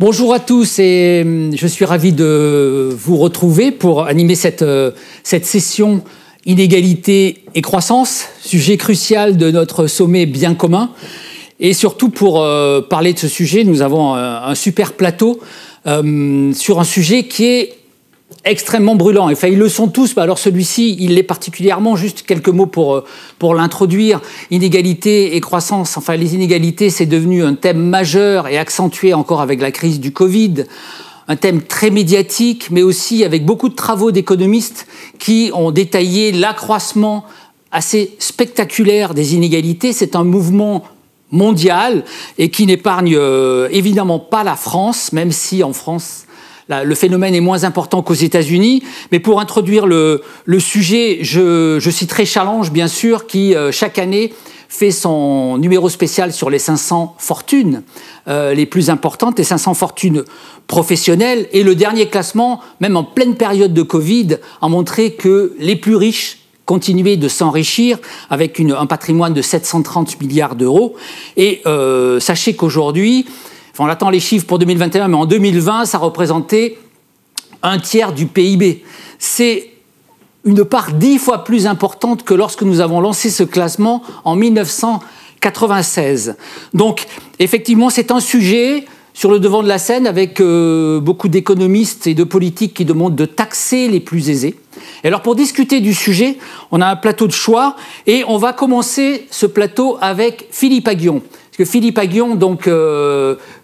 Bonjour à tous et je suis ravi de vous retrouver pour animer cette session Inégalité et croissance, sujet crucial de notre sommet bien commun. Et surtout pour parler de ce sujet, nous avons un super plateau sur un sujet qui est extrêmement brûlant. Enfin, ils le sont tous, mais alors celui-ci, il l'est particulièrement. Juste quelques mots pour l'introduire. Inégalité et croissance. Enfin, les inégalités, c'est devenu un thème majeur et accentué encore avec la crise du Covid. Un thème très médiatique, mais aussi avec beaucoup de travaux d'économistes qui ont détaillé l'accroissement assez spectaculaire des inégalités. C'est un mouvement mondial et qui n'épargne évidemment pas la France, même si en France, le phénomène est moins important qu'aux États-Unis. Mais pour introduire le sujet, je citerai Challenge, bien sûr, qui, chaque année, fait son numéro spécial sur les 500 fortunes les plus importantes, les 500 fortunes professionnelles. Et le dernier classement, même en pleine période de Covid, a montré que les plus riches continuaient de s'enrichir avec un patrimoine de 730 milliards d'euros. Et sachez qu'aujourd'hui, on attend les chiffres pour 2021, mais en 2020, ça représentait un tiers du PIB. C'est une part 10 fois plus importante que lorsque nous avons lancé ce classement en 1996. Donc, effectivement, c'est un sujet sur le devant de la scène avec beaucoup d'économistes et de politiques qui demandent de taxer les plus aisés. Et alors, pour discuter du sujet, on a un plateau de choix et on va commencer ce plateau avec Philippe Aghion. Parce que Philippe Aghion, donc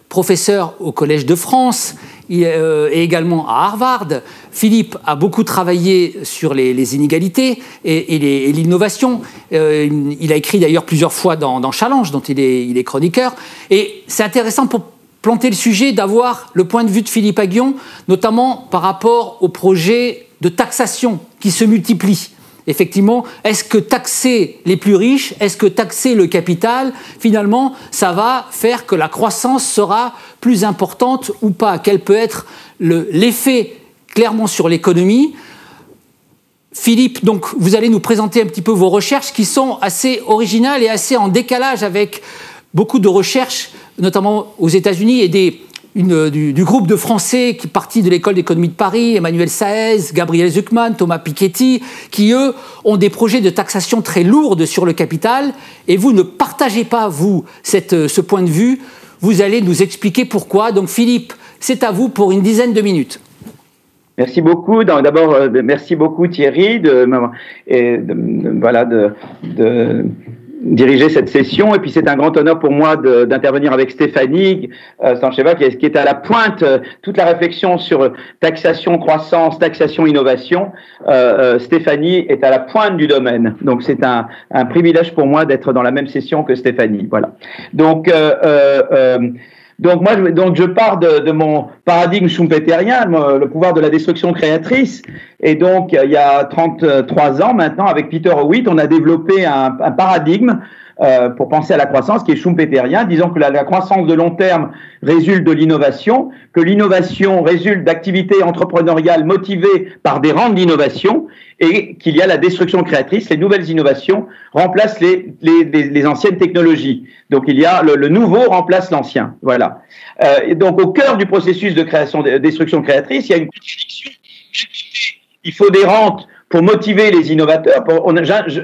professeur au Collège de France et également à Harvard. Philippe a beaucoup travaillé sur les inégalités et l'innovation. Il a écrit d'ailleurs plusieurs fois dans Challenge, dont il est chroniqueur. Et c'est intéressant pour planter le sujet d'avoir le point de vue de Philippe Aghion, notamment par rapport aux projets de taxation qui se multiplient. Effectivement, est-ce que taxer les plus riches, est-ce que taxer le capital, finalement, ça va faire que la croissance sera plus importante ou pas? Quel peut être l'effet clairement sur l'économie? Philippe, donc, vous allez nous présenter un petit peu vos recherches qui sont assez originales et assez en décalage avec beaucoup de recherches, notamment aux États-Unis, et du groupe de Français qui est parti de l'école d'économie de Paris, Emmanuel Saez, Gabriel Zucman, Thomas Piketty, qui, eux, ont des projets de taxation très lourds sur le capital. Et vous ne partagez pas, vous, ce point de vue. Vous allez nous expliquer pourquoi. Donc, Philippe, c'est à vous pour une dizaine de minutes. Merci beaucoup. D'abord, merci beaucoup Thierry de diriger cette session, et puis c'est un grand honneur pour moi d'intervenir avec Stéphanie Stancheva qui est à la pointe toute la réflexion sur taxation, croissance, taxation, innovation. Stéphanie est à la pointe du domaine, donc c'est un privilège pour moi d'être dans la même session que Stéphanie. Voilà. Donc je pars de mon paradigme schumpeterien, le pouvoir de la destruction créatrice. Et donc, il y a 33 ans maintenant, avec Peter Howitt, on a développé un paradigme pour penser à la croissance qui est schumpeterien, disons que la croissance de long terme résulte de l'innovation, que l'innovation résulte d'activités entrepreneuriales motivées par des rentes d'innovation, et qu'il y a la destruction créatrice, les nouvelles innovations remplacent les anciennes technologies. Donc il y a le nouveau remplace l'ancien. Voilà. Et donc au cœur du processus de création, de destruction créatrice, il y a une contradiction. Il faut des rentes pour motiver les innovateurs.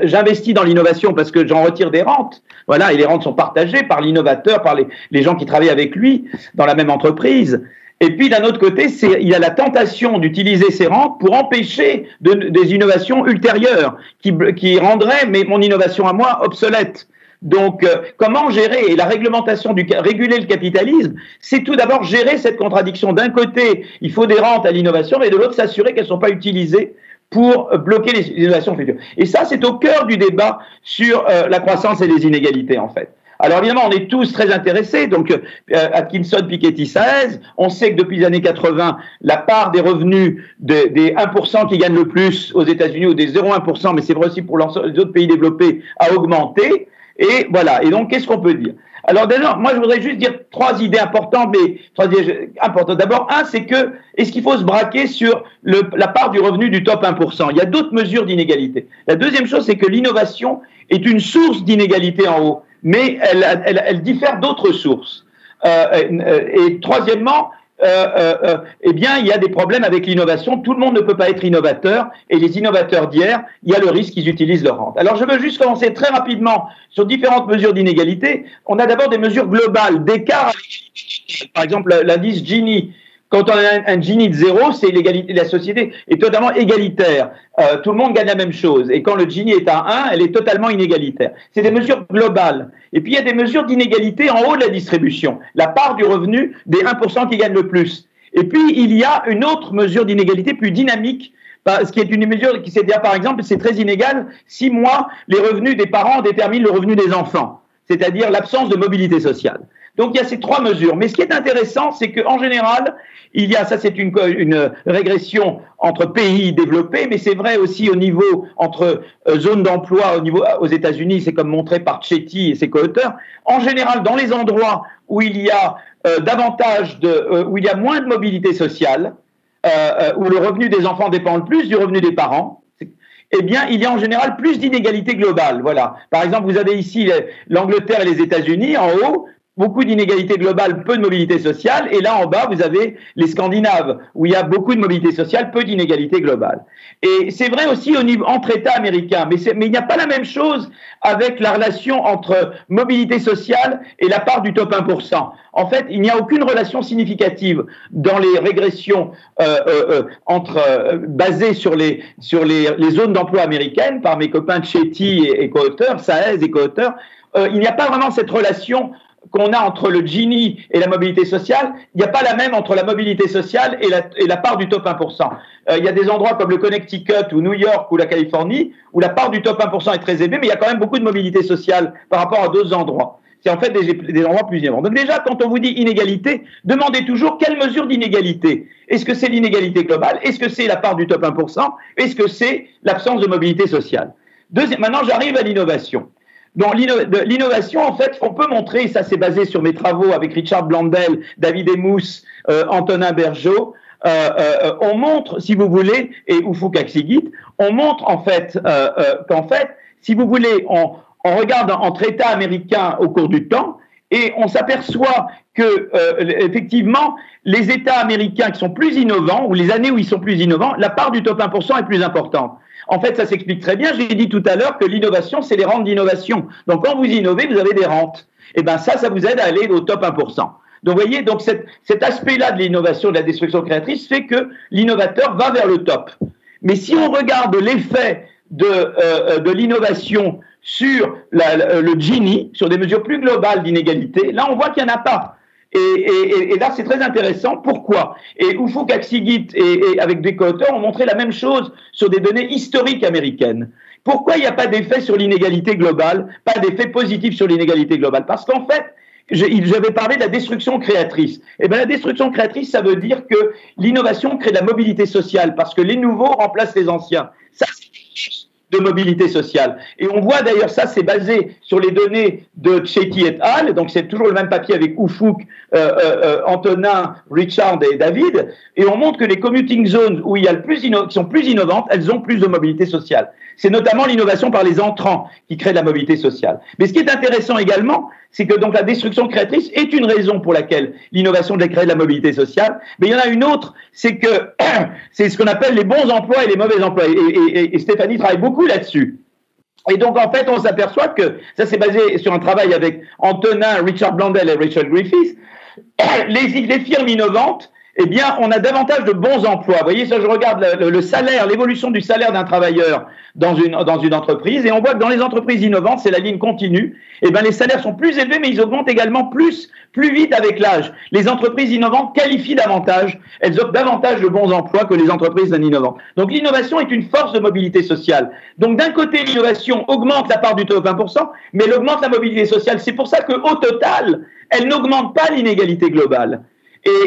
J'investis dans l'innovation parce que j'en retire des rentes. Voilà, et les rentes sont partagées par l'innovateur, par les gens qui travaillent avec lui dans la même entreprise. Et puis, d'un autre côté, il y a la tentation d'utiliser ces rentes pour empêcher des innovations ultérieures qui rendraient mon innovation à moi obsolète. Donc, comment gérer? Et la réglementation réguler le capitalisme, c'est tout d'abord gérer cette contradiction. D'un côté, il faut des rentes à l'innovation, mais de l'autre, s'assurer qu'elles ne sont pas utilisées pour bloquer les innovations futures. Et ça, c'est au cœur du débat sur la croissance et les inégalités, en fait. Alors évidemment, on est tous très intéressés, donc Atkinson, Piketty, Saez, on sait que depuis les années 80, la part des revenus des 1% qui gagnent le plus aux États-Unis, ou des 0,1%, mais c'est vrai aussi pour les autres pays développés, a augmenté, et voilà. Et donc, qu'est-ce qu'on peut dire? Alors déjà, moi je voudrais juste dire trois idées importantes, mais trois idées importantes. D'abord, c'est que, est-ce qu'il faut se braquer sur la part du revenu du top 1%? Il y a d'autres mesures d'inégalité. La deuxième chose, c'est que l'innovation est une source d'inégalité en haut, mais elle diffère d'autres sources. Et troisièmement, eh bien, il y a des problèmes avec l'innovation. Tout le monde ne peut pas être innovateur. Et les innovateurs d'hier, il y a le risque qu'ils utilisent leur rente. Alors, je veux juste commencer très rapidement sur différentes mesures d'inégalité. On a d'abord des mesures globales d'écart. Par exemple, l'indice Gini. Quand on a un Gini de 0, c'est l'égalité. La société est totalement égalitaire. Tout le monde gagne la même chose. Et quand le Gini est à 1, elle est totalement inégalitaire. C'est des mesures globales. Et puis, il y a des mesures d'inégalité en haut de la distribution. La part du revenu des 1% qui gagnent le plus. Et puis, il y a une autre mesure d'inégalité plus dynamique, ce qui est une mesure qui, c'est-à-dire, par exemple, c'est très inégal. 6 mois, les revenus des parents déterminent le revenu des enfants. C'est-à-dire l'absence de mobilité sociale. Donc, il y a ces 3 mesures. Mais ce qui est intéressant, c'est qu'en général, il y a, ça c'est une régression entre pays développés, mais c'est vrai aussi au niveau, entre zones d'emploi, au niveau, aux États-Unis, c'est comme montré par Chetty et ses co-auteurs. En général, dans les endroits où il y a où il y a moins de mobilité sociale, où le revenu des enfants dépend le plus du revenu des parents, eh bien, il y a en général plus d'inégalités globales. Voilà. Par exemple, vous avez ici l'Angleterre et les États-Unis, en haut, beaucoup d'inégalités globales, peu de mobilité sociale. Et là, en bas, vous avez les Scandinaves, où il y a beaucoup de mobilité sociale, peu d'inégalités globales. Et c'est vrai aussi au niveau, entre États américains. Mais il n'y a pas la même chose avec la relation entre mobilité sociale et la part du top 1%. En fait, il n'y a aucune relation significative dans les régressions basées sur les zones d'emploi américaines par mes copains Chetty et co-auteurs, Saez et co-auteurs. Il n'y a pas vraiment cette relation qu'on a entre le Gini et la mobilité sociale. Il n'y a pas la même entre la mobilité sociale et la part du top 1%. Il y a des endroits comme le Connecticut ou New York ou la Californie où la part du top 1% est très élevée, mais il y a quand même beaucoup de mobilité sociale par rapport à d'autres endroits. C'est en fait des endroits plus innovants. Donc déjà, quand on vous dit inégalité, demandez toujours quelle mesure d'inégalité. Est-ce que c'est l'inégalité globale? Est-ce que c'est la part du top 1%? Est-ce que c'est l'absence de mobilité sociale? Maintenant, j'arrive à l'innovation. Donc l'innovation, en fait, on peut montrer, et ça c'est basé sur mes travaux avec Richard Blandel, David Emous, Antonin Bergeau, on montre, si vous voulez, et Ufuk Aksigit, on montre en fait qu'en fait, si vous voulez, on regarde entre États américains au cours du temps, et on s'aperçoit que, effectivement, les États américains qui sont plus innovants, ou les années où ils sont plus innovants, la part du top 1% est plus importante. En fait, ça s'explique très bien. J'ai dit tout à l'heure que l'innovation, c'est les rentes d'innovation. Donc, quand vous innovez, vous avez des rentes. Et bien, ça vous aide à aller au top 1%. Donc, vous voyez, donc cet aspect-là de l'innovation, de la destruction créatrice, fait que l'innovateur va vers le top. Mais si on regarde l'effet de l'innovation sur le Gini, sur des mesures plus globales d'inégalité, là, on voit qu'il n'y en a pas. Et là, c'est très intéressant. Pourquoi? Et Ufuk Aksigit et avec des co-auteurs ont montré la même chose sur des données historiques américaines. Pourquoi il n'y a pas d'effet sur l'inégalité globale, pas d'effet positif sur l'inégalité globale? Parce qu'en fait, j'avais parlé de la destruction créatrice. Eh bien, la destruction créatrice, ça veut dire que l'innovation crée de la mobilité sociale, parce que les nouveaux remplacent les anciens. Ça, c'est de mobilité sociale. Et on voit d'ailleurs, ça c'est basé sur les données de Chetty et al. Donc c'est toujours le même papier avec Ufuk, Antonin, Richard et David. Et on montre que les commuting zones où il y a qui sont plus innovantes, elles ont plus de mobilité sociale. C'est notamment l'innovation par les entrants qui crée de la mobilité sociale. Mais ce qui est intéressant également, c'est que donc la destruction créatrice est une raison pour laquelle l'innovation crée de la mobilité sociale. Mais il y en a une autre, c'est que c'est ce qu'on appelle les bons emplois et les mauvais emplois. Et Stéphanie travaille beaucoup là-dessus. Et donc, en fait, on s'aperçoit que, ça c'est basé sur un travail avec Antonin, Richard Blandel et Rachel Griffiths, les firmes innovantes, eh bien, on a davantage de bons emplois. Vous voyez, ça, je regarde le salaire, l'évolution du salaire d'un travailleur dans une entreprise, et on voit que dans les entreprises innovantes, c'est la ligne continue, eh bien, les salaires sont plus élevés, mais ils augmentent également plus vite avec l'âge. Les entreprises innovantes qualifient davantage, elles offrent davantage de bons emplois que les entreprises non innovantes. Donc, l'innovation est une force de mobilité sociale. Donc, d'un côté, l'innovation augmente la part du top 1%, mais elle augmente la mobilité sociale. C'est pour ça qu'au total, elle n'augmente pas l'inégalité globale.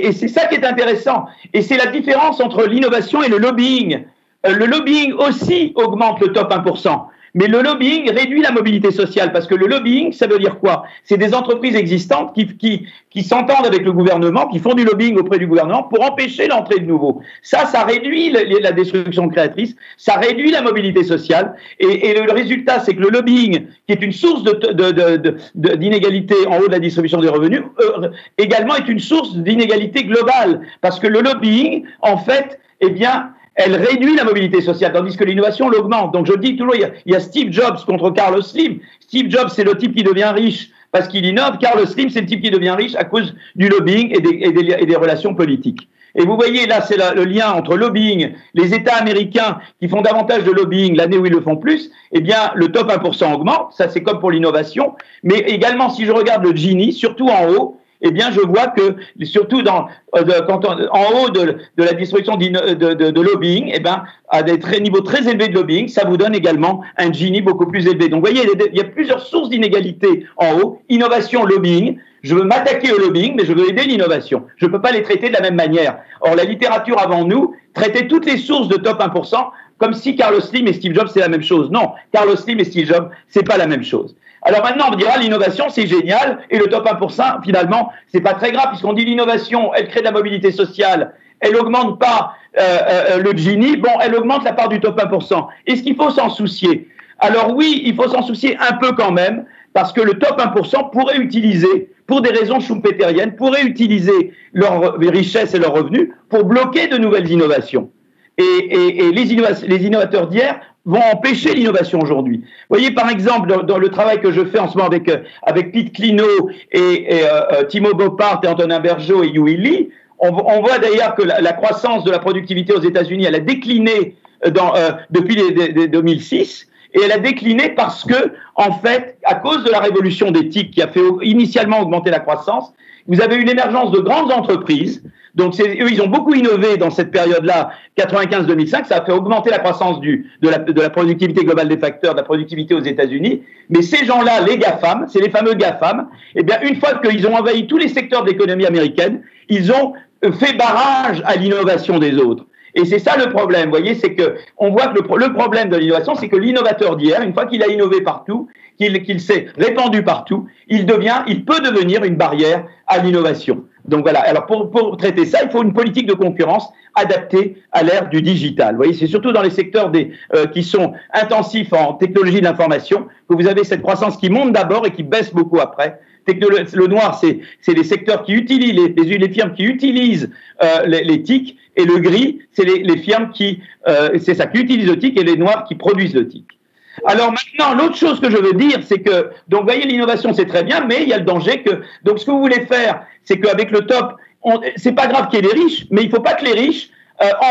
Et c'est ça qui est intéressant. Et c'est la différence entre l'innovation et le lobbying. Le lobbying aussi augmente le top 1%. Mais le lobbying réduit la mobilité sociale, parce que le lobbying, ça veut dire quoi? C'est des entreprises existantes qui s'entendent avec le gouvernement, qui font du lobbying auprès du gouvernement pour empêcher l'entrée de nouveaux. Ça réduit la destruction créatrice, ça réduit la mobilité sociale, et le résultat, c'est que le lobbying, qui est une source d'inégalité en haut de la distribution des revenus, également est une source d'inégalité globale, parce que le lobbying, en fait, eh bien, elle réduit la mobilité sociale, tandis que l'innovation l'augmente. Donc je dis toujours, il y a Steve Jobs contre Carlos Slim. Steve Jobs, c'est le type qui devient riche parce qu'il innove. Carlos Slim, c'est le type qui devient riche à cause du lobbying et des relations politiques. Et vous voyez, là, c'est le lien entre lobbying, les États américains qui font davantage de lobbying l'année où ils le font plus, eh bien, le top 1% augmente. Ça, c'est comme pour l'innovation. Mais également, si je regarde le Gini, surtout en haut, eh bien, je vois que, surtout en haut de la distribution de lobbying, eh bien, à des niveaux très élevés de lobbying, ça vous donne également un Gini beaucoup plus élevé. Donc, vous voyez, il y a plusieurs sources d'inégalité en haut. Innovation, lobbying. Je veux m'attaquer au lobbying, mais je veux aider l'innovation. Je ne peux pas les traiter de la même manière. Or, la littérature avant nous traitait toutes les sources de top 1% comme si Carlos Slim et Steve Jobs, c'est la même chose. Non, Carlos Slim et Steve Jobs, c'est pas la même chose. Alors maintenant, on dira l'innovation, c'est génial, et le top 1%, finalement, c'est pas très grave, puisqu'on dit l'innovation, elle crée de la mobilité sociale, elle augmente pas le Gini, bon, elle augmente la part du top 1%. Est-ce qu'il faut s'en soucier? Alors oui, il faut s'en soucier un peu quand même, parce que le top 1% pourrait utiliser, pour des raisons schumpeteriennes, pourrait utiliser leurs richesses et leurs revenus pour bloquer de nouvelles innovations. Et les innovateurs d'hier vont empêcher l'innovation aujourd'hui. Vous voyez, par exemple, dans le travail que je fais en ce moment avec Pete Clino et Timo Boppard et Antonin Bergeau et Yui Lee, on voit d'ailleurs que la croissance de la productivité aux États-Unis, elle a décliné depuis 2006, et elle a décliné parce que, en fait, à cause de la révolution d'éthique qui a fait initialement augmenter la croissance, vous avez eu l'émergence de grandes entreprises. Donc, eux, ils ont beaucoup innové dans cette période-là, 95-2005. Ça a fait augmenter la croissance de la productivité globale des facteurs, de la productivité aux États-Unis. Mais ces gens-là, les GAFAM, c'est les fameux GAFAM, eh bien, une fois qu'ils ont envahi tous les secteurs de l'économie américaine, ils ont fait barrage à l'innovation des autres. Et c'est ça le problème, vous voyez, c'est que on voit que le problème de l'innovation, c'est que l'innovateur d'hier, une fois qu'il a innové partout, qu'il s'est répandu partout, il peut devenir une barrière à l'innovation. Donc voilà, alors pour traiter ça, il faut une politique de concurrence adaptée à l'ère du digital. Vous voyez, c'est surtout dans les secteurs qui sont intensifs en technologie de l'information que vous avez cette croissance qui monte d'abord et qui baisse beaucoup après. Le noir, c'est les secteurs qui utilisent, les firmes qui utilisent les TIC, et le gris, c'est les firmes qui utilisent le TIC, et les noirs qui produisent le TIC. Alors maintenant, l'autre chose que je veux dire, c'est que, donc vous voyez, l'innovation c'est très bien, mais il y a le danger que, donc ce que vous voulez faire, c'est qu'avec le top, c'est pas grave qu'il y ait des riches, mais il faut pas que les riches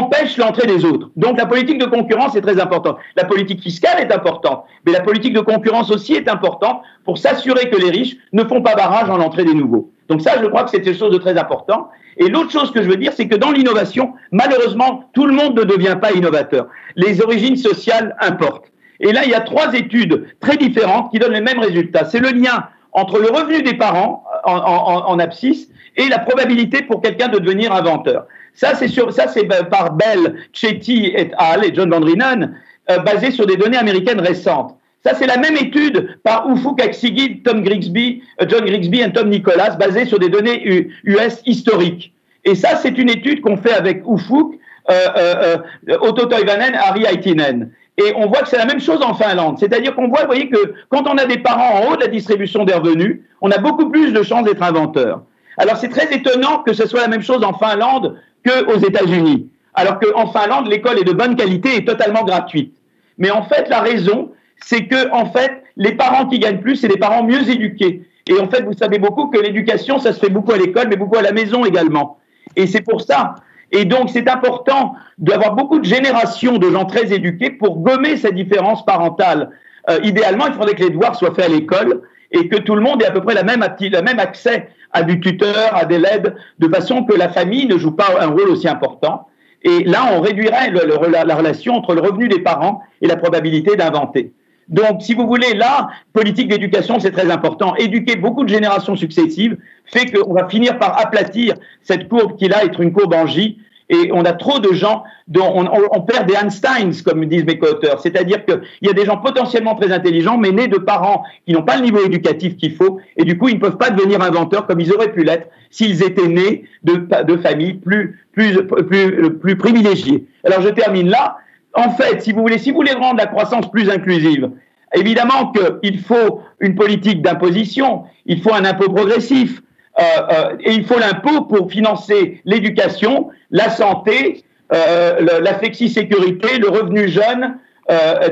empêchent l'entrée des autres. Donc la politique de concurrence est très importante. La politique fiscale est importante, mais la politique de concurrence aussi est importante pour s'assurer que les riches ne font pas barrage en l'entrée des nouveaux. Donc ça, je crois que c'est quelque chose de très important. Et l'autre chose que je veux dire, c'est que dans l'innovation, malheureusement, tout le monde ne devient pas innovateur. Les origines sociales importent. Et là, il y a 3 études très différentes qui donnent les mêmes résultats. C'est le lien entre le revenu des parents en abscisse et la probabilité pour quelqu'un de devenir inventeur. Ça, c'est par Bell, Chetty et al. Et John Van Reenen, basé sur des données américaines récentes. Ça, c'est la même étude par Ufuk Aksigid, John Grigsby et Tom Nicholas, basée sur des données US historiques. Et ça, c'est une étude qu'on fait avec Ufuk, Otto Toivonen, Harri Aitinen. Et on voit que c'est la même chose en Finlande. C'est-à-dire qu'on voit, vous voyez, que quand on a des parents en haut de la distribution des revenus, on a beaucoup plus de chances d'être inventeur. Alors, c'est très étonnant que ce soit la même chose en Finlande qu'aux États-Unis. Alors qu'en Finlande, l'école est de bonne qualité et totalement gratuite. Mais en fait, la raison, c'est que, en fait, les parents qui gagnent plus, c'est les parents mieux éduqués. Et en fait, vous savez beaucoup que l'éducation, ça se fait beaucoup à l'école, mais beaucoup à la maison également. Et c'est pour ça. Et donc, c'est important d'avoir beaucoup de générations de gens très éduqués pour gommer cette différence parentale. Idéalement, il faudrait que les devoirs soient faits à l'école et que tout le monde ait à peu près le même accès à du tuteur, à des LED, de façon que la famille ne joue pas un rôle aussi important. Et là, on réduirait la relation entre le revenu des parents et la probabilité d'inventer. Donc, si vous voulez, là, politique d'éducation, c'est très important. Éduquer beaucoup de générations successives fait qu'on va finir par aplatir cette courbe qui, là, est une courbe en J. Et on a trop de gens dont on perd des Einsteins, comme disent mes co-auteurs. C'est-à-dire qu'il y a des gens potentiellement très intelligents, mais nés de parents qui n'ont pas le niveau éducatif qu'il faut, et du coup, ils ne peuvent pas devenir inventeurs comme ils auraient pu l'être s'ils étaient nés de familles plus privilégiées. Alors, je termine là. En fait, si vous voulez rendre la croissance plus inclusive, évidemment qu'il faut une politique d'imposition, il faut un impôt progressif, et il faut l'impôt pour financer l'éducation, la santé, la flexi-sécurité, le revenu jeune,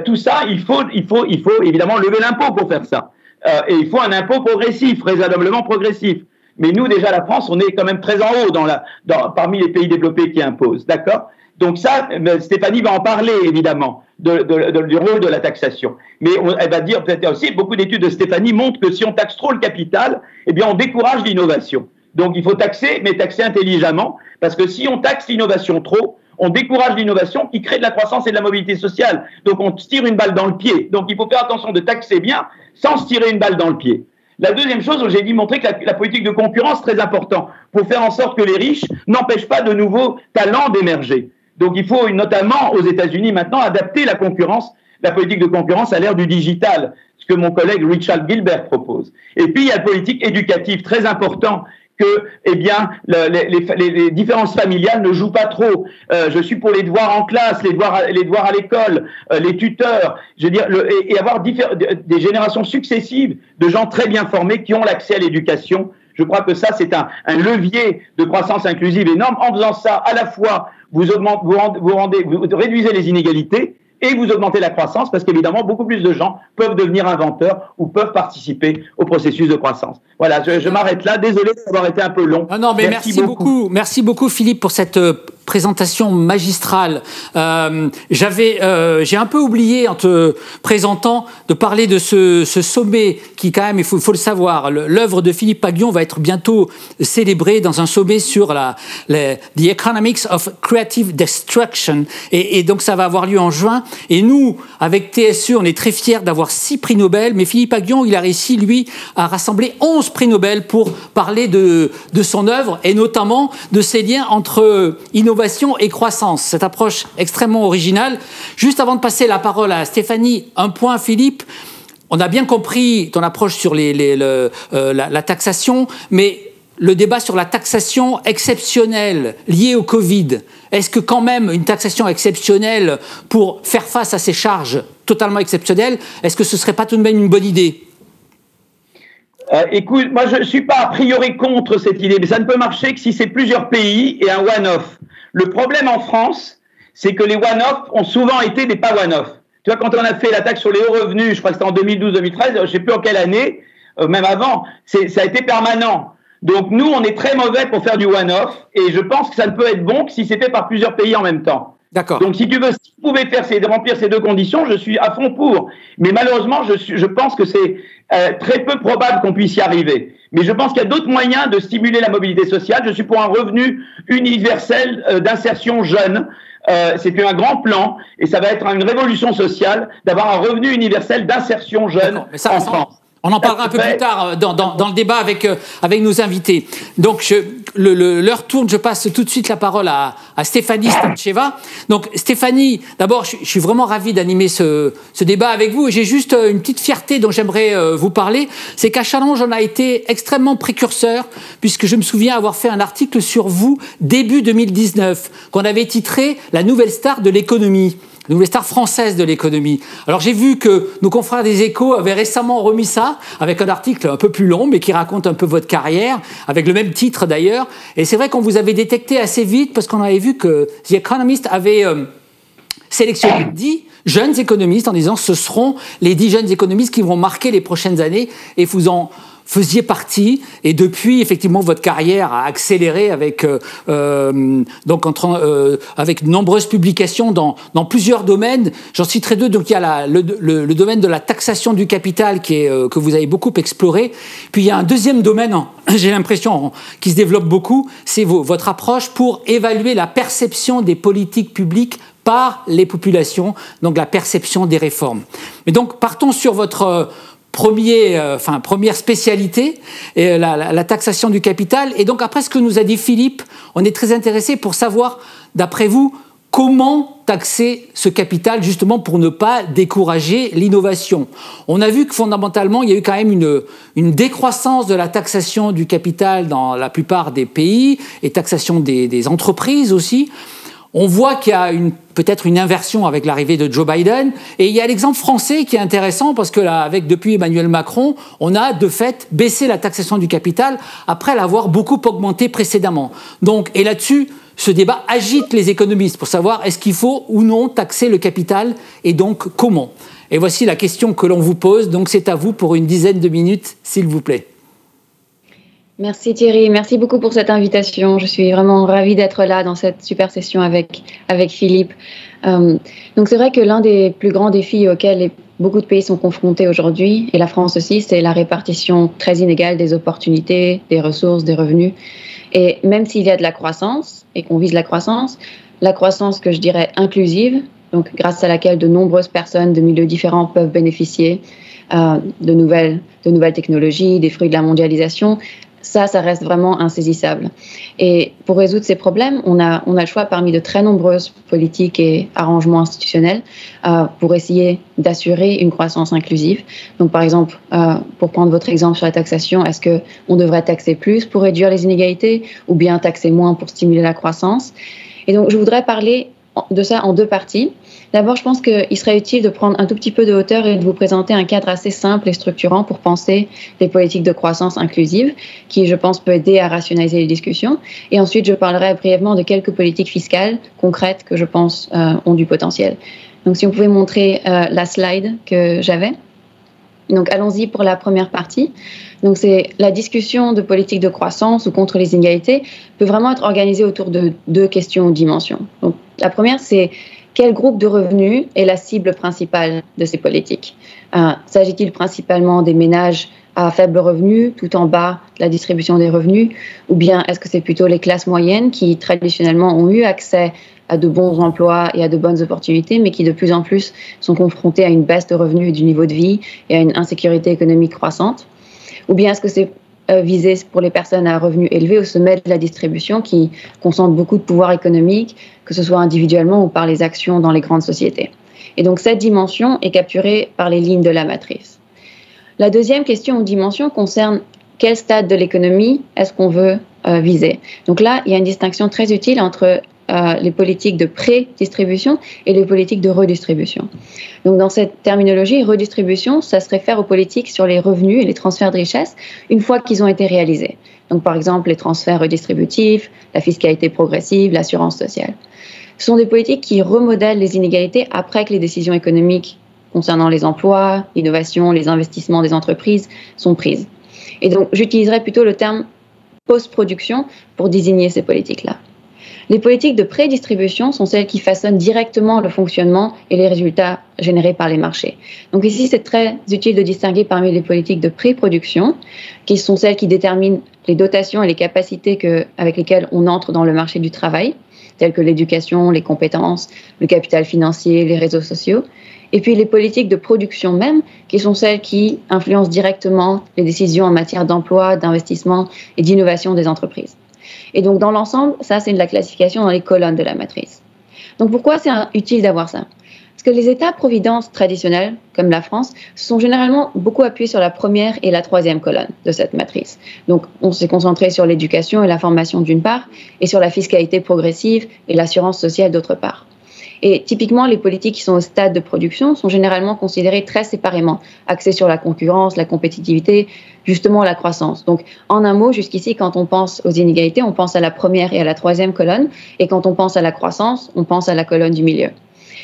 tout ça, il faut évidemment lever l'impôt pour faire ça. Et il faut un impôt progressif, raisonnablement progressif. Mais nous, déjà, la France, on est quand même très en haut parmi les pays développés qui imposent, d'accord ? Donc ça, Stéphanie va en parler, évidemment, du rôle de la taxation. Mais elle va dire peut-être aussi, beaucoup d'études de Stéphanie montrent que si on taxe trop le capital, eh bien on décourage l'innovation. Donc il faut taxer, mais taxer intelligemment, parce que si on taxe l'innovation trop, on décourage l'innovation qui crée de la croissance et de la mobilité sociale. Donc on se tire une balle dans le pied. Donc il faut faire attention de taxer bien, sans se tirer une balle dans le pied. La deuxième chose, j'ai dit montrer que la politique de concurrence est très importante, pour faire en sorte que les riches n'empêchent pas de nouveaux talents d'émerger. Donc il faut notamment aux États-Unis maintenant adapter la politique de concurrence à l'ère du digital, ce que mon collègue Richard Gilbert propose. Et puis il y a la politique éducative, très important que les différences familiales ne jouent pas trop. Je suis pour les devoirs en classe, les devoirs à l'école, les tuteurs, je veux dire, et avoir des générations successives de gens très bien formés qui ont l'accès à l'éducation. Je crois que ça, c'est un levier de croissance inclusive énorme. En faisant ça, à la fois, vous réduisez les inégalités et vous augmentez la croissance parce qu'évidemment, beaucoup plus de gens peuvent devenir inventeurs ou peuvent participer au processus de croissance. Voilà, je m'arrête là. Désolé d'avoir été un peu long. Ah non, mais merci beaucoup. Merci beaucoup, Philippe, pour cette présentation magistrale. J'ai un peu oublié, en te présentant, de parler de ce sommet qui, quand même, il faut le savoir, l'œuvre de Philippe Aghion va être bientôt célébrée dans un sommet sur The Economics of Creative Destruction. Et donc, ça va avoir lieu en juin. Et nous, avec TSE, on est très fiers d'avoir 6 prix Nobel. Mais Philippe Aghion, il a réussi, lui, à rassembler 11 prix Nobel pour parler de son œuvre et notamment de ses liens entre innovation et croissance. Cette approche extrêmement originale. Juste avant de passer la parole à Stéphanie, un point, Philippe. On a bien compris ton approche sur la taxation, mais le débat sur la taxation exceptionnelle liée au Covid, est-ce que quand même une taxation exceptionnelle pour faire face à ces charges totalement exceptionnelles, est-ce que ce ne serait pas tout de même une bonne idée ? Écoute, moi je ne suis pas a priori contre cette idée, mais ça ne peut marcher que si c'est plusieurs pays et un one-off. Le problème en France, c'est que les one-off ont souvent été des pas one-off. Tu vois, quand on a fait la taxe sur les hauts revenus, je crois que c'était en 2012-2013, je ne sais plus en quelle année, même avant, ça a été permanent. Donc nous, on est très mauvais pour faire du one-off, et je pense que ça ne peut être bon que si c'est fait par plusieurs pays en même temps. D'accord. Donc si tu veux, si vous pouvez remplir ces deux conditions, je suis à fond pour. Mais malheureusement, je pense que c'est très peu probable qu'on puisse y arriver. Mais je pense qu'il y a d'autres moyens de stimuler la mobilité sociale. Je suis pour un revenu universel d'insertion jeune. C'est un grand plan et ça va être une révolution sociale d'avoir un revenu universel d'insertion jeune en France. On en parlera un peu plus tard dans le débat avec nos invités. Donc, l'heure tourne, je passe tout de suite la parole à Stéphanie Stancheva. Donc, Stéphanie, d'abord, je suis vraiment ravi d'animer ce débat avec vous. J'ai juste une petite fierté dont j'aimerais vous parler. C'est qu'à Challenge, on a été extrêmement précurseur, puisque je me souviens avoir fait un article sur vous début 2019, qu'on avait titré « La nouvelle star de l'économie ». Nouvelle star française de l'économie. Alors j'ai vu que nos confrères des Échos avaient récemment remis ça avec un article un peu plus long, mais qui raconte un peu votre carrière, avec le même titre d'ailleurs. Et c'est vrai qu'on vous avait détecté assez vite parce qu'on avait vu que The Economist avait sélectionné 10 jeunes économistes en disant ce seront les 10 jeunes économistes qui vont marquer les prochaines années, et vous en faisiez partie, et depuis, effectivement, votre carrière a accéléré avec de nombreuses publications dans plusieurs domaines. J'en citerai 2. Donc, il y a le domaine de la taxation du capital que vous avez beaucoup exploré. Puis, il y a un deuxième domaine, j'ai l'impression, qui se développe beaucoup, c'est votre approche pour évaluer la perception des politiques publiques par les populations, donc la perception des réformes. Mais donc, partons sur votre première spécialité, la taxation du capital. Et donc après ce que nous a dit Philippe, on est très intéressé pour savoir, d'après vous, comment taxer ce capital justement pour ne pas décourager l'innovation. On a vu que fondamentalement, il y a eu quand même une décroissance de la taxation du capital dans la plupart des pays et taxation des entreprises aussi. On voit qu'il y a peut-être une inversion avec l'arrivée de Joe Biden. Et il y a l'exemple français qui est intéressant parce que là, depuis Emmanuel Macron, on a de fait baissé la taxation du capital après l'avoir beaucoup augmenté précédemment. Donc, et là-dessus, ce débat agite les économistes pour savoir est-ce qu'il faut ou non taxer le capital et donc comment. Et voici la question que l'on vous pose. Donc c'est à vous pour une dizaine de minutes, s'il vous plaît. Merci Thierry, merci beaucoup pour cette invitation. Je suis vraiment ravie d'être là dans cette super session avec Philippe. Donc c'est vrai que l'un des plus grands défis auxquels beaucoup de pays sont confrontés aujourd'hui, et la France aussi, c'est la répartition très inégale des opportunités, des ressources, des revenus. Et même s'il y a de la croissance, et qu'on vise la croissance que je dirais inclusive, donc grâce à laquelle de nombreuses personnes de milieux différents peuvent bénéficier de nouvelles technologies, des fruits de la mondialisation, ça reste vraiment insaisissable. Et pour résoudre ces problèmes, on a le choix parmi de très nombreuses politiques et arrangements institutionnels pour essayer d'assurer une croissance inclusive. Donc, par exemple, pour prendre votre exemple sur la taxation, est-ce qu'on devrait taxer plus pour réduire les inégalités ou bien taxer moins pour stimuler la croissance? Et donc, je voudrais parler de ça en deux parties. D'abord, je pense qu'il serait utile de prendre un tout petit peu de hauteur et de vous présenter un cadre assez simple et structurant pour penser les politiques de croissance inclusive, qui, je pense, peut aider à rationaliser les discussions. Et ensuite, je parlerai brièvement de quelques politiques fiscales concrètes que je pense ont du potentiel. Donc, si on pouvait montrer la slide que j'avais. Donc, allons-y pour la première partie. Donc, c'est la discussion de politique de croissance ou contre les inégalités peut vraiment être organisée autour de deux questions ou dimensions. Donc, la première, c'est quel groupe de revenus est la cible principale de ces politiques? S'agit-il principalement des ménages à faible revenu, tout en bas de la distribution des revenus, ou bien est-ce que c'est plutôt les classes moyennes qui traditionnellement ont eu accès à de bons emplois et à de bonnes opportunités, mais qui de plus en plus sont confrontés à une baisse de revenus et du niveau de vie et à une insécurité économique croissante? Ou bien est-ce que c'est visé pour les personnes à revenus élevés au sommet de la distribution qui concentrent beaucoup de pouvoir économique, que ce soit individuellement ou par les actions dans les grandes sociétés? Et donc cette dimension est capturée par les lignes de la matrice. La deuxième question ou dimension concerne quel stade de l'économie est-ce qu'on veut viser. Donc là, il y a une distinction très utile entre les politiques de pré-distribution et les politiques de redistribution. Donc dans cette terminologie, redistribution, ça se réfère aux politiques sur les revenus et les transferts de richesse une fois qu'ils ont été réalisés. Donc par exemple, les transferts redistributifs, la fiscalité progressive, l'assurance sociale. Ce sont des politiques qui remodèlent les inégalités après que les décisions économiques concernant les emplois, l'innovation, les investissements des entreprises sont prises. Et donc j'utiliserai plutôt le terme post-production pour désigner ces politiques-là. Les politiques de prédistribution sont celles qui façonnent directement le fonctionnement et les résultats générés par les marchés. Donc ici, c'est très utile de distinguer parmi les politiques de pré-production, qui sont celles qui déterminent les dotations et les capacités avec lesquelles on entre dans le marché du travail, telles que l'éducation, les compétences, le capital financier, les réseaux sociaux. Et puis les politiques de production même, qui sont celles qui influencent directement les décisions en matière d'emploi, d'investissement et d'innovation des entreprises. Et donc, dans l'ensemble, ça, c'est de la classification dans les colonnes de la matrice. Donc, pourquoi c'est utile d'avoir ça? Parce que les États-providence traditionnels, comme la France, sont généralement beaucoup appuyés sur la première et la troisième colonne de cette matrice. Donc, on s'est concentré sur l'éducation et la formation d'une part, et sur la fiscalité progressive et l'assurance sociale d'autre part. Et typiquement, les politiques qui sont au stade de production sont généralement considérées très séparément, axées sur la concurrence, la compétitivité, justement la croissance. Donc, en un mot, jusqu'ici, quand on pense aux inégalités, on pense à la première et à la troisième colonne, et quand on pense à la croissance, on pense à la colonne du milieu.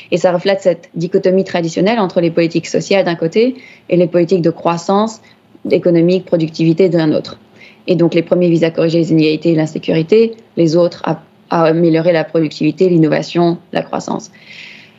Et ça reflète cette dichotomie traditionnelle entre les politiques sociales d'un côté et les politiques de croissance, économique, productivité d'un autre. Et donc, les premiers visent à corriger les inégalités et l'insécurité, les autres à améliorer la productivité, l'innovation, la croissance.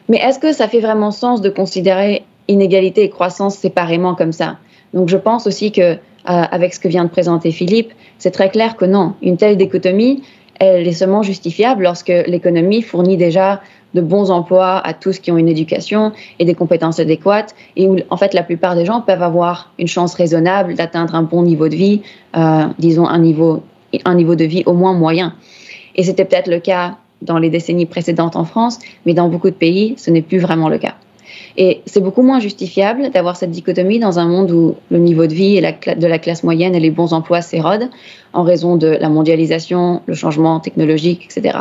Mais est-ce que ça fait vraiment sens de considérer inégalité et croissance séparément comme ça? Donc je pense aussi que avec ce que vient de présenter Philippe, c'est très clair que non. Une telle dichotomie elle est seulement justifiable lorsque l'économie fournit déjà de bons emplois à tous qui ont une éducation et des compétences adéquates, et où en fait la plupart des gens peuvent avoir une chance raisonnable d'atteindre un bon niveau de vie, disons un niveau de vie au moins moyen. Et c'était peut-être le cas dans les décennies précédentes en France, mais dans beaucoup de pays, ce n'est plus vraiment le cas. Et c'est beaucoup moins justifiable d'avoir cette dichotomie dans un monde où le niveau de vie de la classe moyenne et les bons emplois s'érodent en raison de la mondialisation, le changement technologique, etc.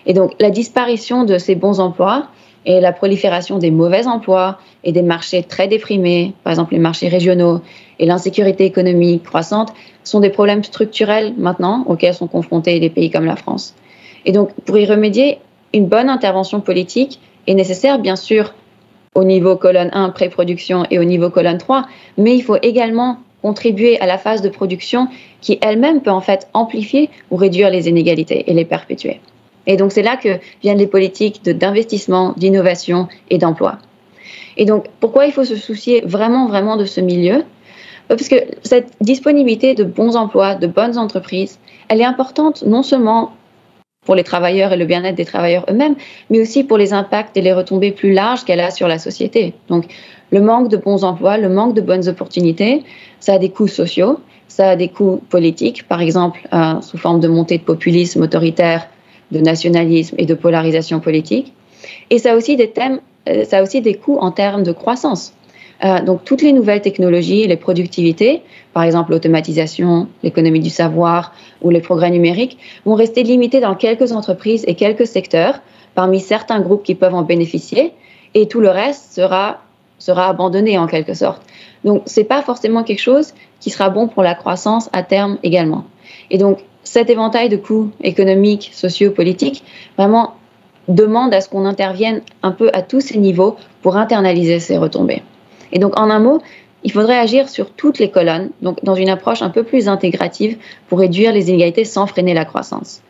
Et donc, la disparition de ces bons emplois et la prolifération des mauvais emplois et des marchés très déprimés, par exemple les marchés régionaux, et l'insécurité économique croissante, sont des problèmes structurels maintenant auxquels sont confrontés des pays comme la France. Et donc, pour y remédier, une bonne intervention politique est nécessaire, bien sûr, au niveau colonne 1, pré-production, et au niveau colonne 3, mais il faut également contribuer à la phase de production qui elle-même peut en fait amplifier ou réduire les inégalités et les perpétuer. Et donc, c'est là que viennent les politiques d'investissement, d'innovation et d'emploi. Et donc, pourquoi il faut se soucier vraiment de ce milieu ? Parce que cette disponibilité de bons emplois, de bonnes entreprises, elle est importante non seulement pour les travailleurs et le bien-être des travailleurs eux-mêmes, mais aussi pour les impacts et les retombées plus larges qu'elle a sur la société. Donc, le manque de bons emplois, le manque de bonnes opportunités, ça a des coûts sociaux, ça a des coûts politiques, par exemple sous forme de montée de populisme autoritaire, de nationalisme et de polarisation politique. Et ça a aussi des coûts en termes de croissance. Donc, toutes les nouvelles technologies et les productivités, par exemple l'automatisation, l'économie du savoir ou les progrès numériques, vont rester limitées dans quelques entreprises et quelques secteurs, parmi certains groupes qui peuvent en bénéficier, et tout le reste sera abandonné en quelque sorte. Donc, ce n'est pas forcément quelque chose qui sera bon pour la croissance à terme également. Et donc, cet éventail de coûts économiques, sociaux, politiques, vraiment demande à ce qu'on intervienne un peu à tous ces niveaux pour internaliser ces retombées. Et donc, en un mot, il faudrait agir sur toutes les colonnes, donc dans une approche un peu plus intégrative pour réduire les inégalités sans freiner la croissance.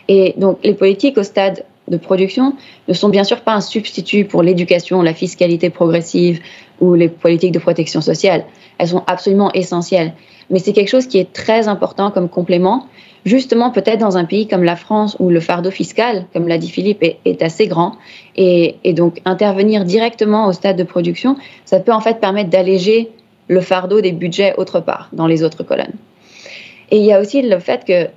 Et donc, les politiques au stade de production ne sont bien sûr pas un substitut pour l'éducation, la fiscalité progressive ou les politiques de protection sociale. Elles sont absolument essentielles. Mais c'est quelque chose qui est très important comme complément, justement peut-être dans un pays comme la France où le fardeau fiscal, comme l'a dit Philippe, est assez grand. Et donc intervenir directement au stade de production, ça peut en fait permettre d'alléger le fardeau des budgets autre part, dans les autres colonnes. Et il y a aussi le fait que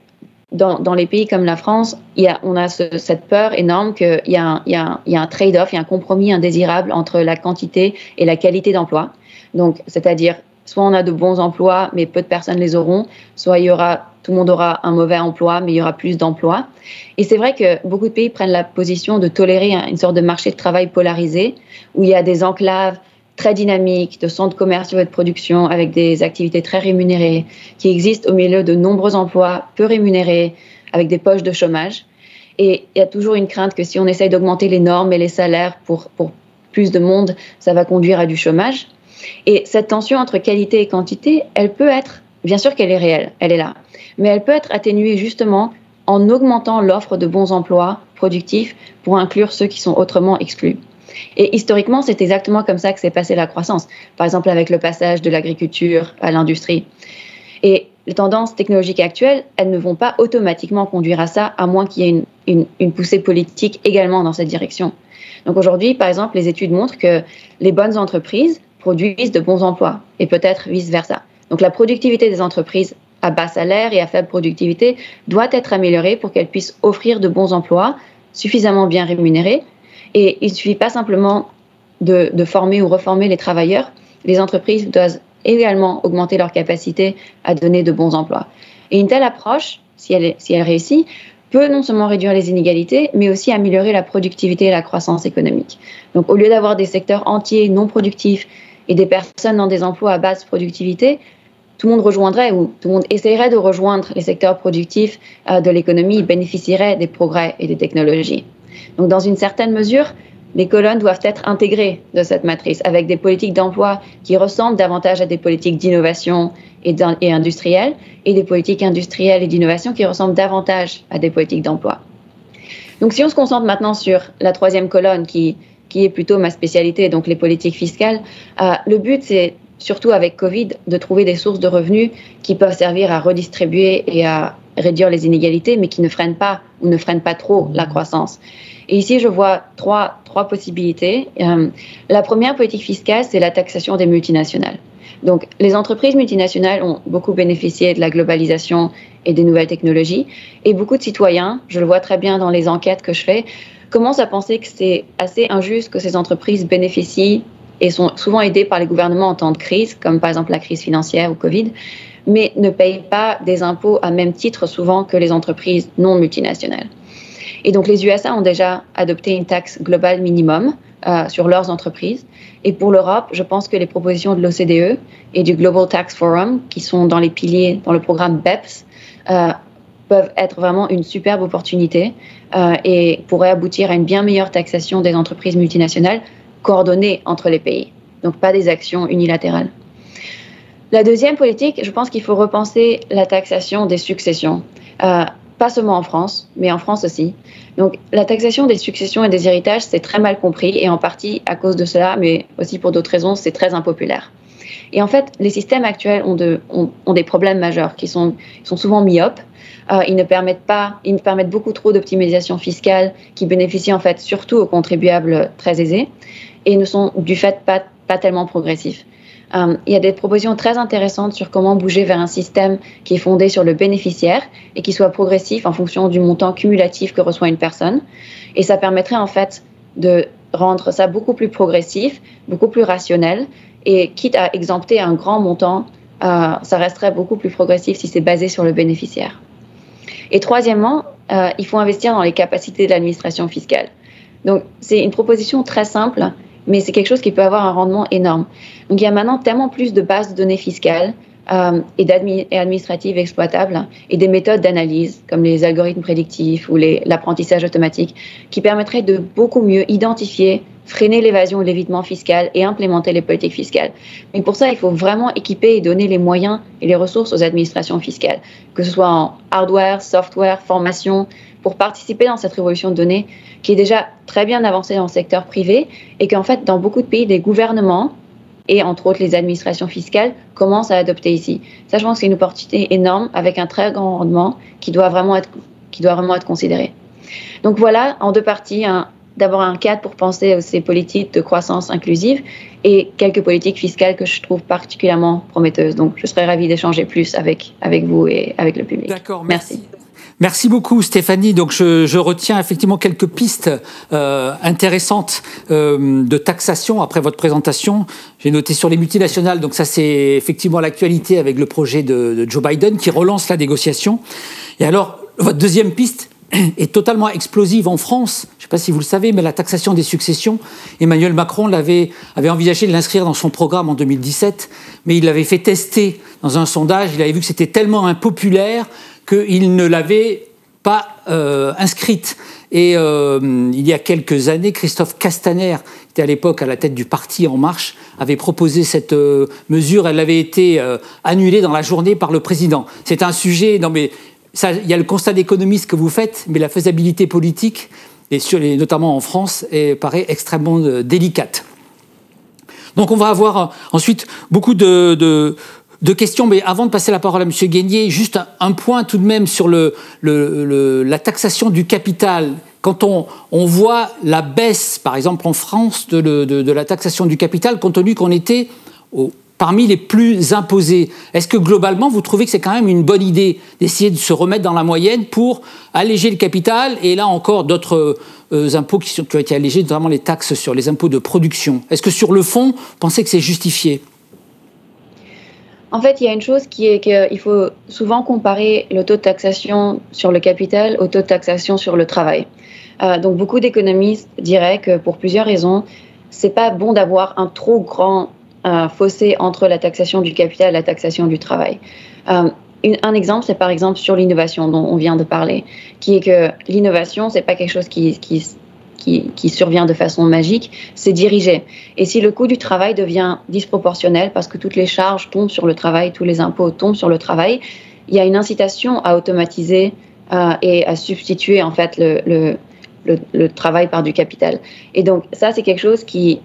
dans les pays comme la France, on a cette peur énorme qu'il y a un trade-off, il y a un compromis indésirable entre la quantité et la qualité d'emploi. Donc, c'est-à-dire, soit on a de bons emplois, mais peu de personnes les auront, soit tout le monde aura un mauvais emploi, mais il y aura plus d'emplois. Et c'est vrai que beaucoup de pays prennent la position de tolérer une sorte de marché de travail polarisé, où il y a des enclaves très dynamiques, de centres commerciaux et de production avec des activités très rémunérées, qui existent au milieu de nombreux emplois peu rémunérés, avec des poches de chômage. Et il y a toujours une crainte que si on essaye d'augmenter les normes et les salaires pour plus de monde, ça va conduire à du chômage. Et cette tension entre qualité et quantité, elle peut être, bien sûr qu'elle est réelle, elle est là, mais elle peut être atténuée justement en augmentant l'offre de bons emplois productifs pour inclure ceux qui sont autrement exclus. Et historiquement, c'est exactement comme ça que s'est passée la croissance, par exemple avec le passage de l'agriculture à l'industrie. Et les tendances technologiques actuelles, elles ne vont pas automatiquement conduire à ça, à moins qu'il y ait une poussée politique également dans cette direction. Donc aujourd'hui, par exemple, les études montrent que les bonnes entreprises produisent de bons emplois, et peut-être vice-versa. Donc la productivité des entreprises à bas salaire et à faible productivité doit être améliorée pour qu'elles puissent offrir de bons emplois suffisamment bien rémunérés. Et il ne suffit pas simplement de former ou reformer les travailleurs. Les entreprises doivent également augmenter leur capacité à donner de bons emplois. Et une telle approche, si elle réussit, peut non seulement réduire les inégalités, mais aussi améliorer la productivité et la croissance économique. Donc au lieu d'avoir des secteurs entiers non productifs et des personnes dans des emplois à basse productivité, tout le monde rejoindrait ou tout le monde essaierait de rejoindre les secteurs productifs de l'économie et bénéficierait des progrès et des technologies. Donc, dans une certaine mesure, les colonnes doivent être intégrées de cette matrice avec des politiques d'emploi qui ressemblent davantage à des politiques d'innovation et industrielles et des politiques industrielles et d'innovation qui ressemblent davantage à des politiques d'emploi. Donc, si on se concentre maintenant sur la troisième colonne qui est plutôt ma spécialité, donc les politiques fiscales, le but, c'est surtout avec Covid, de trouver des sources de revenus qui peuvent servir à redistribuer et à réduire les inégalités, mais qui ne freinent pas ou ne freinent pas trop la croissance. Et ici, je vois trois possibilités. La première politique fiscale, c'est la taxation des multinationales. Donc, les entreprises multinationales ont beaucoup bénéficié de la globalisation et des nouvelles technologies. Et beaucoup de citoyens, je le vois très bien dans les enquêtes que je fais, commencent à penser que c'est assez injuste que ces entreprises bénéficient et sont souvent aidées par les gouvernements en temps de crise, comme par exemple la crise financière ou Covid, mais ne payent pas des impôts à même titre souvent que les entreprises non multinationales. Et donc, les USA ont déjà adopté une taxe globale minimum sur leurs entreprises. Et pour l'Europe, je pense que les propositions de l'OCDE et du Global Tax Forum, qui sont dans les piliers, dans le programme BEPS, peuvent être vraiment une superbe opportunité et pourraient aboutir à une bien meilleure taxation des entreprises multinationales coordonnées entre les pays. Donc, pas des actions unilatérales. La deuxième politique, je pense qu'il faut repenser la taxation des successions. Pas seulement en France, mais en France aussi. Donc, la taxation des successions et des héritages, c'est très mal compris, et en partie à cause de cela, mais aussi pour d'autres raisons, c'est très impopulaire. Et en fait, les systèmes actuels ont des problèmes majeurs qui sont souvent myopes. Ils ne permettent beaucoup trop d'optimisation fiscale qui bénéficie en fait surtout aux contribuables très aisés et ne sont du fait pas tellement progressifs. Il y a des propositions très intéressantes sur comment bouger vers un système qui est fondé sur le bénéficiaire et qui soit progressif en fonction du montant cumulatif que reçoit une personne. Et ça permettrait en fait de rendre ça beaucoup plus progressif, beaucoup plus rationnel. Et quitte à exempter un grand montant, ça resterait beaucoup plus progressif si c'est basé sur le bénéficiaire. Et troisièmement, il faut investir dans les capacités de l'administration fiscale. Donc, c'est une proposition très simple, mais c'est quelque chose qui peut avoir un rendement énorme. Donc, il y a maintenant tellement plus de bases de données fiscales et administratives exploitables et des méthodes d'analyse, comme les algorithmes prédictifs ou l'apprentissage automatique, qui permettraient de beaucoup mieux identifier, freiner l'évasion ou l'évitement fiscal et implémenter les politiques fiscales. Mais pour ça, il faut vraiment équiper et donner les moyens et les ressources aux administrations fiscales, que ce soit en hardware, software, formation, pour participer dans cette révolution de données qui est déjà très bien avancée dans le secteur privé et qu'en fait, dans beaucoup de pays, des gouvernements et entre autres les administrations fiscales commencent à adopter ici. Ça, je pense que c'est une opportunité énorme avec un très grand rendement qui doit vraiment être considéré. Donc voilà, en deux parties, d'abord un cadre pour penser à ces politiques de croissance inclusive et quelques politiques fiscales que je trouve particulièrement prometteuses. Donc je serais ravie d'échanger plus avec vous et avec le public. D'accord, merci. Merci beaucoup Stéphanie. Donc je retiens effectivement quelques pistes intéressantes de taxation après votre présentation. J'ai noté sur les multinationales, donc ça c'est effectivement l'actualité avec le projet de Joe Biden qui relance la négociation. Et alors votre deuxième piste est totalement explosive en France. Je ne sais pas si vous le savez, mais la taxation des successions, Emmanuel Macron avait envisagé de l'inscrire dans son programme en 2017, mais il l'avait fait tester dans un sondage. Il avait vu que c'était tellement impopulaire qu'il ne l'avait pas inscrite. Et il y a quelques années, Christophe Castaner, qui était à l'époque à la tête du parti En Marche, avait proposé cette mesure. Elle avait été annulée dans la journée par le président. C'est un sujet... Non mais ça, il y a le constat d'économiste que vous faites, mais la faisabilité politique, et notamment en France, paraît extrêmement délicate. Donc on va avoir ensuite beaucoup de questions, mais avant de passer la parole à M. Guénier, juste un point tout de même sur la taxation du capital. Quand on voit la baisse, par exemple en France, de la taxation du capital, compte tenu qu'on était parmi les plus imposés, est-ce que globalement vous trouvez que c'est quand même une bonne idée d'essayer de se remettre dans la moyenne pour alléger le capital et là encore d'autres impôts qui ont été allégés, notamment les taxes sur les impôts de production? Est-ce que sur le fond, vous pensez que c'est justifié? En fait, il y a une chose qui est qu'il faut souvent comparer le taux de taxation sur le capital au taux de taxation sur le travail. Donc, beaucoup d'économistes diraient que pour plusieurs raisons, c'est pas bon d'avoir un trop grand fossé entre la taxation du capital et la taxation du travail. Un exemple, c'est par exemple sur l'innovation dont on vient de parler, qui est que l'innovation, c'est pas quelque chose qui survient de façon magique, c'est dirigé. Et si le coût du travail devient disproportionnel parce que toutes les charges tombent sur le travail, tous les impôts tombent sur le travail, il y a une incitation à automatiser et à substituer en fait le travail par du capital. Et donc ça, c'est quelque chose qui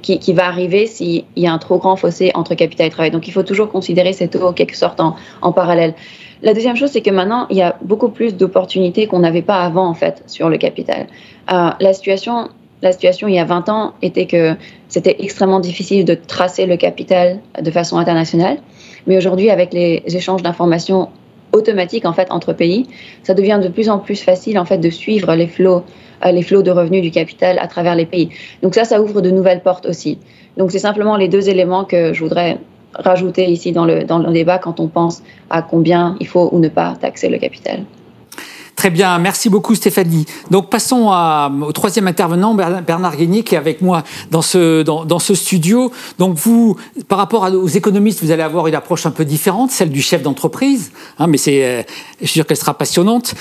qui va arriver s'il y a un trop grand fossé entre capital et travail. Donc, il faut toujours considérer ces taux en quelque sorte en parallèle. La deuxième chose, c'est que maintenant, il y a beaucoup plus d'opportunités qu'on n'avait pas avant, en fait, sur le capital. La situation il y a 20 ans était que c'était extrêmement difficile de tracer le capital de façon internationale. Mais aujourd'hui, avec les échanges d'informations automatiques, en fait, entre pays, ça devient de plus en plus facile, en fait, de suivre les flots de revenus du capital à travers les pays. Donc ça ouvre de nouvelles portes aussi. Donc c'est simplement les deux éléments que je voudrais rajouter ici dans le débat quand on pense à combien il faut ou ne pas taxer le capital. Très bien, merci beaucoup Stéphanie. Donc passons au troisième intervenant, Bernard Guénier, qui est avec moi dans ce studio. Donc vous, par rapport aux économistes, vous allez avoir une approche un peu différente, celle du chef d'entreprise, mais je suis sûr qu'elle sera passionnante.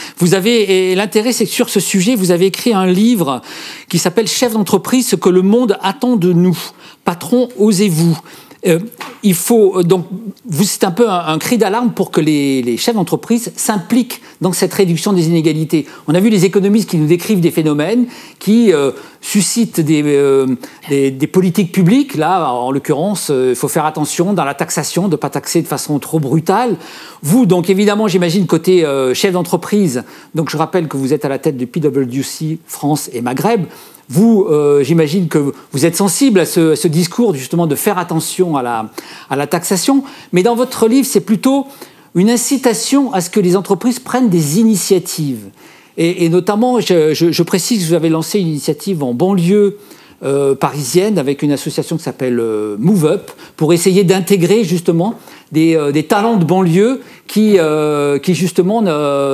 Et l'intérêt, c'est que sur ce sujet, vous avez écrit un livre qui s'appelle « Chef d'entreprise, ce que le monde attend de nous. Patron, osez-vous ». Il faut donc, c'est un peu un cri d'alarme pour que les chefs d'entreprise s'impliquent dans cette réduction des inégalités. On a vu les économistes qui nous décrivent des phénomènes qui suscitent des politiques publiques. Là, en l'occurrence, il faut faire attention dans la taxation, de ne pas taxer de façon trop brutale. Vous, donc évidemment, j'imagine côté chef d'entreprise, donc je rappelle que vous êtes à la tête du PwC France et Maghreb. Vous, j'imagine que vous êtes sensible à ce discours justement de faire attention à la taxation, mais dans votre livre, c'est plutôt une incitation à ce que les entreprises prennent des initiatives. Et notamment, je précise que vous avez lancé une initiative en banlieue parisienne avec une association qui s'appelle Move Up pour essayer d'intégrer justement des talents de banlieue qui justement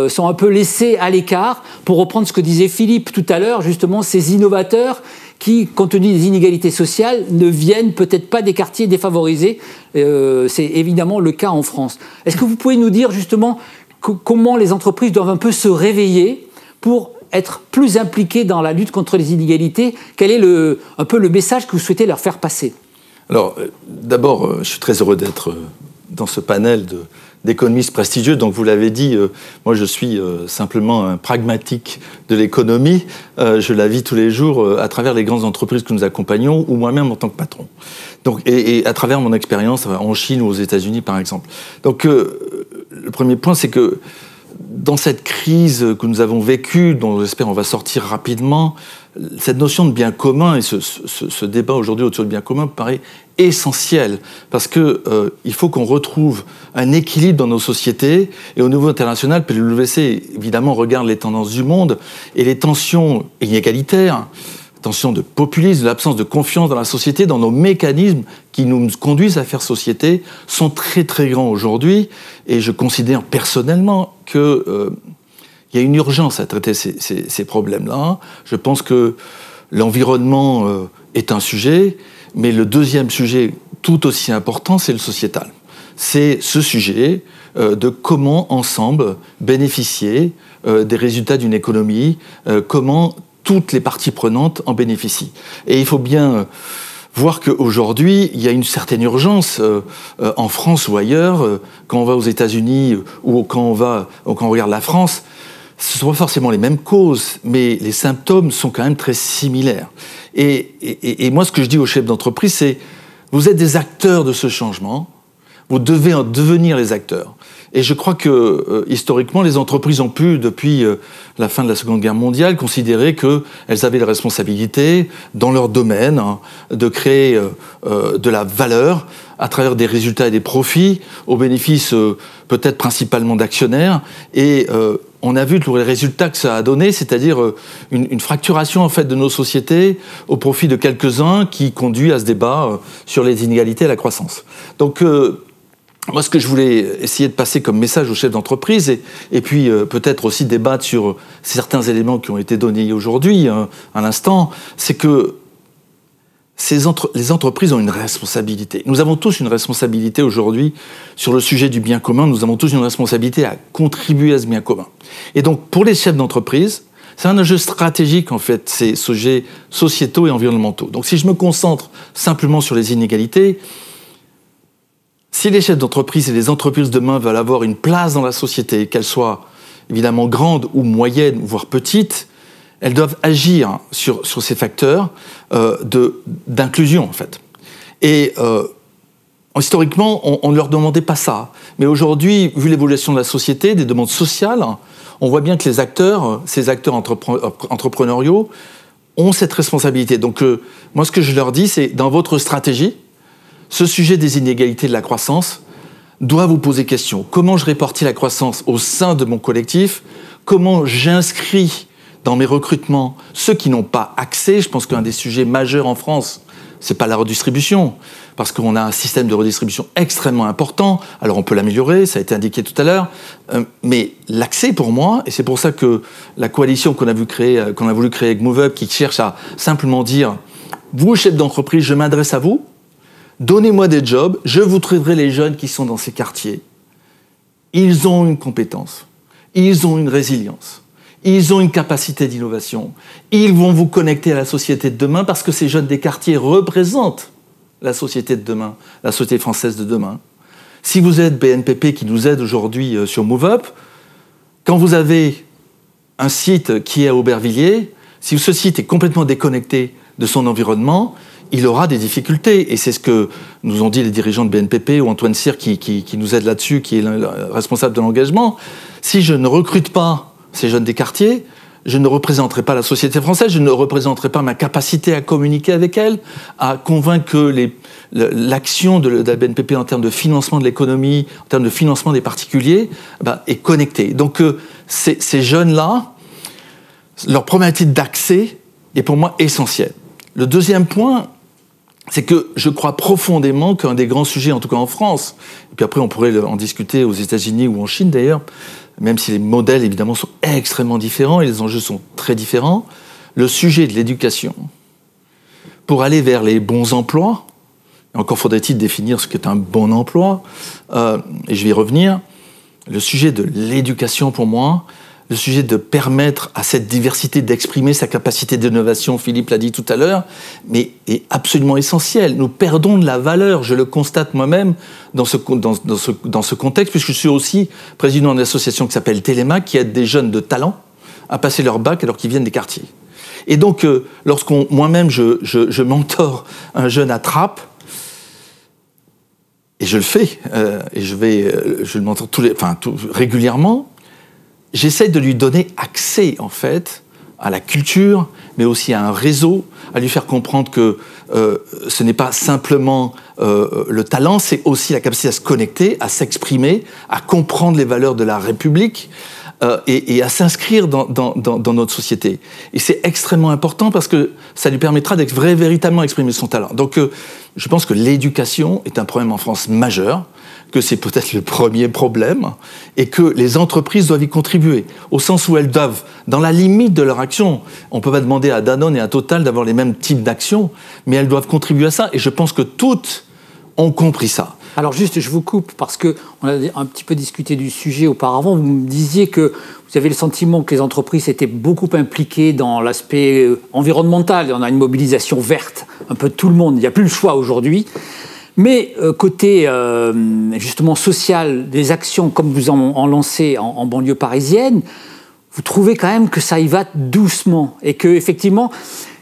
sont un peu laissés à l'écart, pour reprendre ce que disait Philippe tout à l'heure, justement ces innovateurs qui, compte tenu des inégalités sociales, ne viennent peut-être pas des quartiers défavorisés. C'est évidemment le cas en France. Est-ce que vous pouvez nous dire justement comment les entreprises doivent un peu se réveiller pour être plus impliquées dans la lutte contre les inégalités? Quel est un peu le message que vous souhaitez leur faire passer? Alors, d'abord, je suis très heureux d'être dans ce panel d'économistes prestigieux. Donc, vous l'avez dit, moi, je suis simplement un pragmatique de l'économie. Je la vis tous les jours à travers les grandes entreprises que nous accompagnons, ou moi-même en tant que patron. Donc, et à travers mon expérience en Chine ou aux États-Unis, par exemple. Donc, le premier point, c'est que dans cette crise que nous avons vécue, dont j'espère on va sortir rapidement, cette notion de bien commun et ce débat aujourd'hui autour du bien commun me paraît essentiel, parce que il faut qu'on retrouve un équilibre dans nos sociétés, et au niveau international, PwC évidemment regarde les tendances du monde et les tensions inégalitaires, tensions de populisme, l'absence de confiance dans la société, dans nos mécanismes qui nous conduisent à faire société, sont très très grands aujourd'hui, et je considère personnellement que il y a une urgence à traiter ces problèmes-là. Je pense que l'environnement est un sujet, mais le deuxième sujet tout aussi important, c'est le sociétal. C'est ce sujet de comment ensemble bénéficier des résultats d'une économie, comment toutes les parties prenantes en bénéficient. Et il faut bien voir qu'aujourd'hui, il y a une certaine urgence en France ou ailleurs, quand on va aux États-Unis ou quand on regarde la France, ce ne sont pas forcément les mêmes causes, mais les symptômes sont quand même très similaires. Et moi, ce que je dis aux chefs d'entreprise, c'est vous êtes des acteurs de ce changement, vous devez en devenir les acteurs. Et je crois que, historiquement, les entreprises ont pu, depuis la fin de la Seconde Guerre mondiale, considérer qu'elles avaient la responsabilité, dans leur domaine, de créer de la valeur à travers des résultats et des profits, au bénéfice peut-être principalement d'actionnaires. Et on a vu tous les résultats que ça a donné, c'est-à-dire une fracturation en fait de nos sociétés au profit de quelques-uns qui conduit à ce débat sur les inégalités et la croissance. Donc, moi, ce que je voulais essayer de passer comme message aux chefs d'entreprise, et puis peut-être aussi débattre sur certains éléments qui ont été donnés aujourd'hui, à l'instant, c'est que les entreprises ont une responsabilité. Nous avons tous une responsabilité aujourd'hui sur le sujet du bien commun. Nous avons tous une responsabilité à contribuer à ce bien commun. Et donc, pour les chefs d'entreprise, c'est un enjeu stratégique, en fait, ces sujets sociétaux et environnementaux. Donc, si je me concentre simplement sur les inégalités, si les chefs d'entreprise et les entreprises demain veulent avoir une place dans la société, qu'elle soit évidemment grande ou moyenne, voire petite, elles doivent agir sur ces facteurs d'inclusion, en fait. Et historiquement, on ne leur demandait pas ça. Mais aujourd'hui, vu l'évolution de la société, des demandes sociales, on voit bien que ces acteurs entrepreneuriaux ont cette responsabilité. Donc, moi, ce que je leur dis, c'est dans votre stratégie, ce sujet des inégalités de la croissance doit vous poser question. Comment je répartis la croissance au sein de mon collectif? Comment j'inscris dans mes recrutements ceux qui n'ont pas accès? Je pense qu'un des sujets majeurs en France, c'est pas la redistribution, parce qu'on a un système de redistribution extrêmement important. Alors on peut l'améliorer, ça a été indiqué tout à l'heure, mais l'accès pour moi, et c'est pour ça que la coalition qu'on a voulu créer avec MoveUp, qui cherche à simplement dire, vous chefs d'entreprise, je m'adresse à vous, donnez-moi des jobs, je vous trouverai les jeunes qui sont dans ces quartiers. Ils ont une compétence, ils ont une résilience. Ils ont une capacité d'innovation. Ils vont vous connecter à la société de demain parce que ces jeunes des quartiers représentent la société de demain, la société française de demain. Si vous êtes BNPP qui nous aide aujourd'hui sur MoveUp, quand vous avez un site qui est à Aubervilliers, si ce site est complètement déconnecté de son environnement, il aura des difficultés. Et c'est ce que nous ont dit les dirigeants de BNPP ou Antoine Cyr qui nous aide là-dessus, qui est le responsable de l'engagement. Si je ne recrute pas ces jeunes des quartiers, je ne représenterai pas la société française, je ne représenterai pas ma capacité à communiquer avec elle, à convaincre que l'action de la BNPP en termes de financement de l'économie, en termes de financement des particuliers, est connectée. Donc ces jeunes-là, leur problématique d'accès est pour moi essentielle. Le deuxième point, c'est que je crois profondément qu'un des grands sujets, en tout cas en France, et puis après on pourrait en discuter aux États-Unis ou en Chine d'ailleurs, même si les modèles, évidemment, sont extrêmement différents et les enjeux sont très différents, le sujet de l'éducation, pour aller vers les bons emplois, encore faudrait-il définir ce qu'est un bon emploi, et je vais y revenir, le sujet de l'éducation, pour moi, le sujet de permettre à cette diversité d'exprimer sa capacité d'innovation, Philippe l'a dit tout à l'heure, mais est absolument essentiel. Nous perdons de la valeur, je le constate moi-même dans ce contexte, puisque je suis aussi président d'une association qui s'appelle Téléma, qui aide des jeunes de talent à passer leur bac alors qu'ils viennent des quartiers. Et donc, moi-même, je mentore un jeune à Trappes, et je le fais, et je le mentore régulièrement. J'essaie de lui donner accès, en fait, à la culture, mais aussi à un réseau, à lui faire comprendre que ce n'est pas simplement le talent, c'est aussi la capacité à se connecter, à s'exprimer, à comprendre les valeurs de la République et à s'inscrire dans notre société. Et c'est extrêmement important parce que ça lui permettra d'être véritablement exprimer son talent. Donc, je pense que l'éducation est un problème en France majeur, que c'est peut-être le premier problème, et que les entreprises doivent y contribuer, au sens où elles doivent, dans la limite de leur action, on ne peut pas demander à Danone et à Total d'avoir les mêmes types d'actions, mais elles doivent contribuer à ça, et je pense que toutes ont compris ça. Alors juste, je vous coupe, parce qu'on a un petit peu discuté du sujet auparavant, vous me disiez que vous avez le sentiment que les entreprises étaient beaucoup impliquées dans l'aspect environnemental, on a une mobilisation verte, un peu de tout le monde, il n'y a plus le choix aujourd'hui. Mais côté justement social, des actions comme vous en lancez en banlieue parisienne, vous trouvez quand même que ça y va doucement et que effectivement,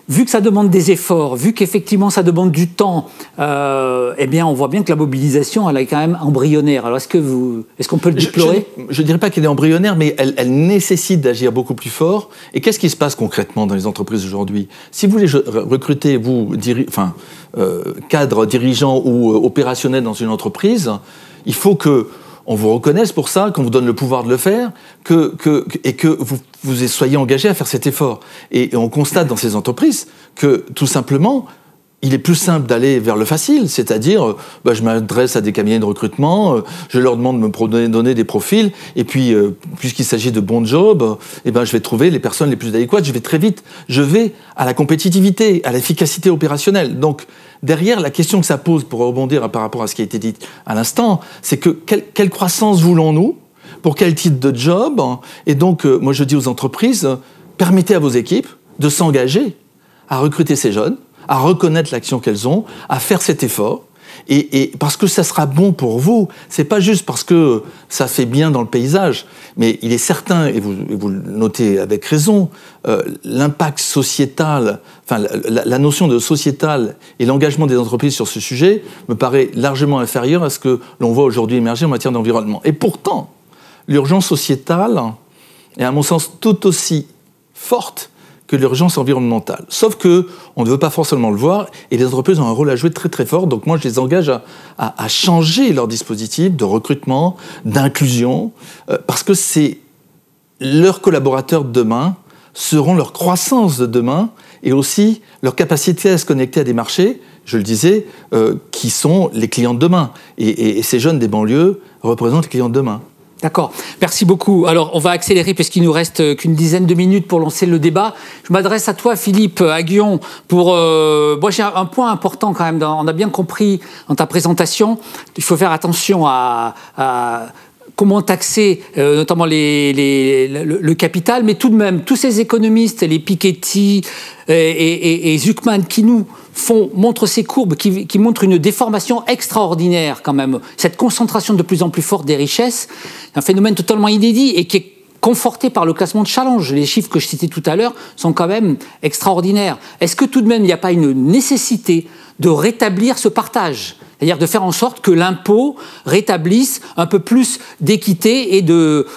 vu que ça demande des efforts, vu qu'effectivement ça demande du temps, eh bien on voit bien que la mobilisation elle est quand même embryonnaire. Alors est-ce qu'on peut le déplorer ? Je ne dirais pas qu'elle est embryonnaire, mais elle nécessite d'agir beaucoup plus fort. Et qu'est-ce qui se passe concrètement dans les entreprises aujourd'hui ? Si vous voulez recruter, cadre, dirigeant ou opérationnel dans une entreprise, il faut que on vous reconnaisse pour ça, qu'on vous donne le pouvoir de le faire, et que vous soyez engagé à faire cet effort. Et on constate dans ces entreprises que, tout simplement, il est plus simple d'aller vers le facile, c'est-à-dire, je m'adresse à des cabinets de recrutement, je leur demande de me donner des profils, et puis, puisqu'il s'agit de bons jobs, je vais trouver les personnes les plus adéquates, je vais très vite, je vais à la compétitivité, à l'efficacité opérationnelle. Donc, derrière, la question que ça pose, pour rebondir par rapport à ce qui a été dit à l'instant, c'est que quelle croissance voulons-nous ? Pour quel type de job ? Et donc, moi je dis aux entreprises, permettez à vos équipes de s'engager à recruter ces jeunes, à reconnaître l'action qu'elles ont, à faire cet effort. Et parce que ça sera bon pour vous, c'est pas juste parce que ça fait bien dans le paysage, mais il est certain, et vous le notez avec raison, l'impact sociétal, enfin la notion de sociétal et l'engagement des entreprises sur ce sujet me paraît largement inférieur à ce que l'on voit aujourd'hui émerger en matière d'environnement. Et pourtant, l'urgence sociétale est à mon sens tout aussi forte que l'urgence environnementale. Sauf que on ne veut pas forcément le voir et les entreprises ont un rôle à jouer très très fort. Donc moi je les engage à changer leur dispositif de recrutement, d'inclusion, parce que c'est leurs collaborateurs de demain seront leur croissance de demain et aussi leur capacité à se connecter à des marchés, je le disais, qui sont les clients de demain. Et ces jeunes des banlieues représentent les clients de demain. D'accord, merci beaucoup. Alors, on va accélérer puisqu'il nous reste qu'une dizaine de minutes pour lancer le débat. Je m'adresse à toi, Philippe Aghion, pour... moi, j'ai un point important quand même. On a bien compris dans ta présentation, il faut faire attention à comment taxer notamment le capital, mais tout de même, tous ces économistes, les Piketty et Zucman qui nous montrent ces courbes, qui montrent une déformation extraordinaire quand même, cette concentration de plus en plus forte des richesses, un phénomène totalement inédit et qui est conforté par le classement de Challenge. Les chiffres que je citais tout à l'heure sont quand même extraordinaires. Est-ce que tout de même, il n'y a pas une nécessité de rétablir ce partage ? C'est-à-dire de faire en sorte que l'impôt rétablisse un peu plus d'équité et de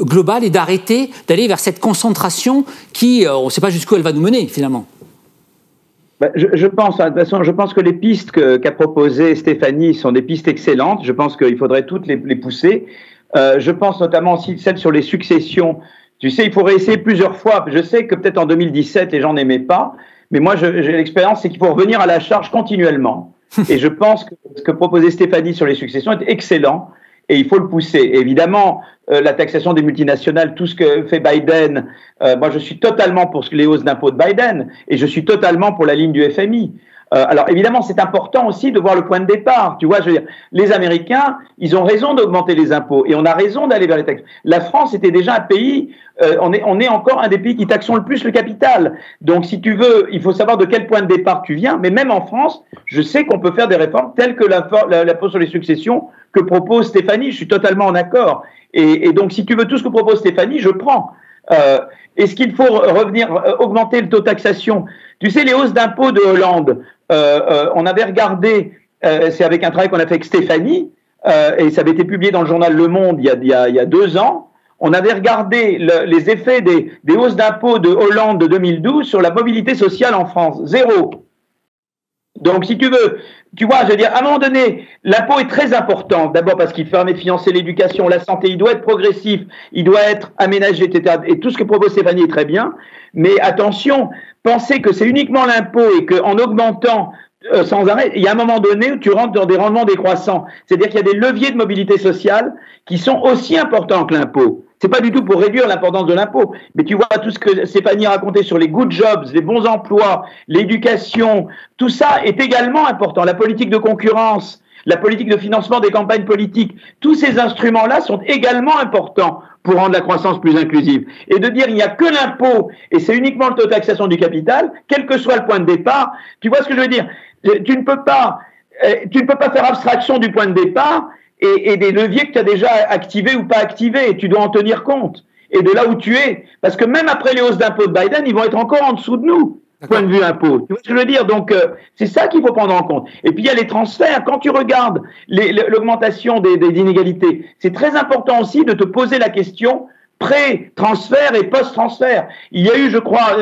global et d'arrêter d'aller vers cette concentration qui, on ne sait pas jusqu'où elle va nous mener finalement. Je pense, de toute façon, je pense que les pistes qu'a proposées Stéphanie sont des pistes excellentes. Je pense qu'il faudrait toutes les pousser. Je pense notamment aussi celle sur les successions. Tu sais, il faut réessayer plusieurs fois. Je sais que peut-être en 2017, les gens n'aimaient pas, mais moi, j'ai l'expérience, c'est qu'il faut revenir à la charge continuellement. Et je pense que ce que proposait Stéphanie sur les successions est excellent et il faut le pousser. Et évidemment, la taxation des multinationales, tout ce que fait Biden, moi je suis totalement pour les hausses d'impôts de Biden et je suis totalement pour la ligne du FMI. Alors évidemment, c'est important aussi de voir le point de départ. Tu vois, je veux dire, les Américains, ils ont raison d'augmenter les impôts et on a raison d'aller vers les taxes. La France était déjà un pays, on est encore un des pays qui taxons le plus le capital. Donc si tu veux, il faut savoir de quel point de départ tu viens. Mais même en France, je sais qu'on peut faire des réformes telles que l'impôt sur les successions que propose Stéphanie. Je suis totalement en accord. Et donc si tu veux tout ce que propose Stéphanie, je prends. Est-ce qu'il faut revenir augmenter le taux de taxation? Tu sais, les hausses d'impôts de Hollande, on avait regardé, c'est avec un travail qu'on a fait avec Stéphanie, et ça avait été publié dans le journal Le Monde il y a 2 ans. On avait regardé les effets des hausses d'impôts de Hollande de 2012 sur la mobilité sociale en France. 0. Donc, si tu veux, tu vois, je veux dire, à un moment donné, l'impôt est très important. D'abord parce qu'il permet de financer l'éducation, la santé, il doit être progressif, il doit être aménagé, etc. Et tout ce que propose Stéphanie est très bien. Mais attention, penser que c'est uniquement l'impôt et qu'en augmentant sans arrêt, il y a un moment donné où tu rentres dans des rendements décroissants. C'est-à-dire qu'il y a des leviers de mobilité sociale qui sont aussi importants que l'impôt. C'est pas du tout pour réduire l'importance de l'impôt, mais tu vois tout ce que Stéphanie a raconté sur les good jobs, les bons emplois, l'éducation, tout ça est également important. La politique de concurrence, la politique de financement des campagnes politiques, tous ces instruments-là sont également importants pour rendre la croissance plus inclusive. Et de dire il n'y a que l'impôt et c'est uniquement le taux de taxation du capital, quel que soit le point de départ, tu vois ce que je veux dire? Tu ne peux pas faire abstraction du point de départ et des leviers que tu as déjà activés ou pas activés, et tu dois en tenir compte. Et de là où tu es, parce que même après les hausses d'impôts de Biden, ils vont être encore en dessous de nous, point de vue impôt. Tu vois ce que je veux dire? Donc, c'est ça qu'il faut prendre en compte. Et puis, il y a les transferts. Quand tu regardes l'augmentation des inégalités, c'est très important aussi de te poser la question pré-transfert et post-transfert. Il y a eu, je crois,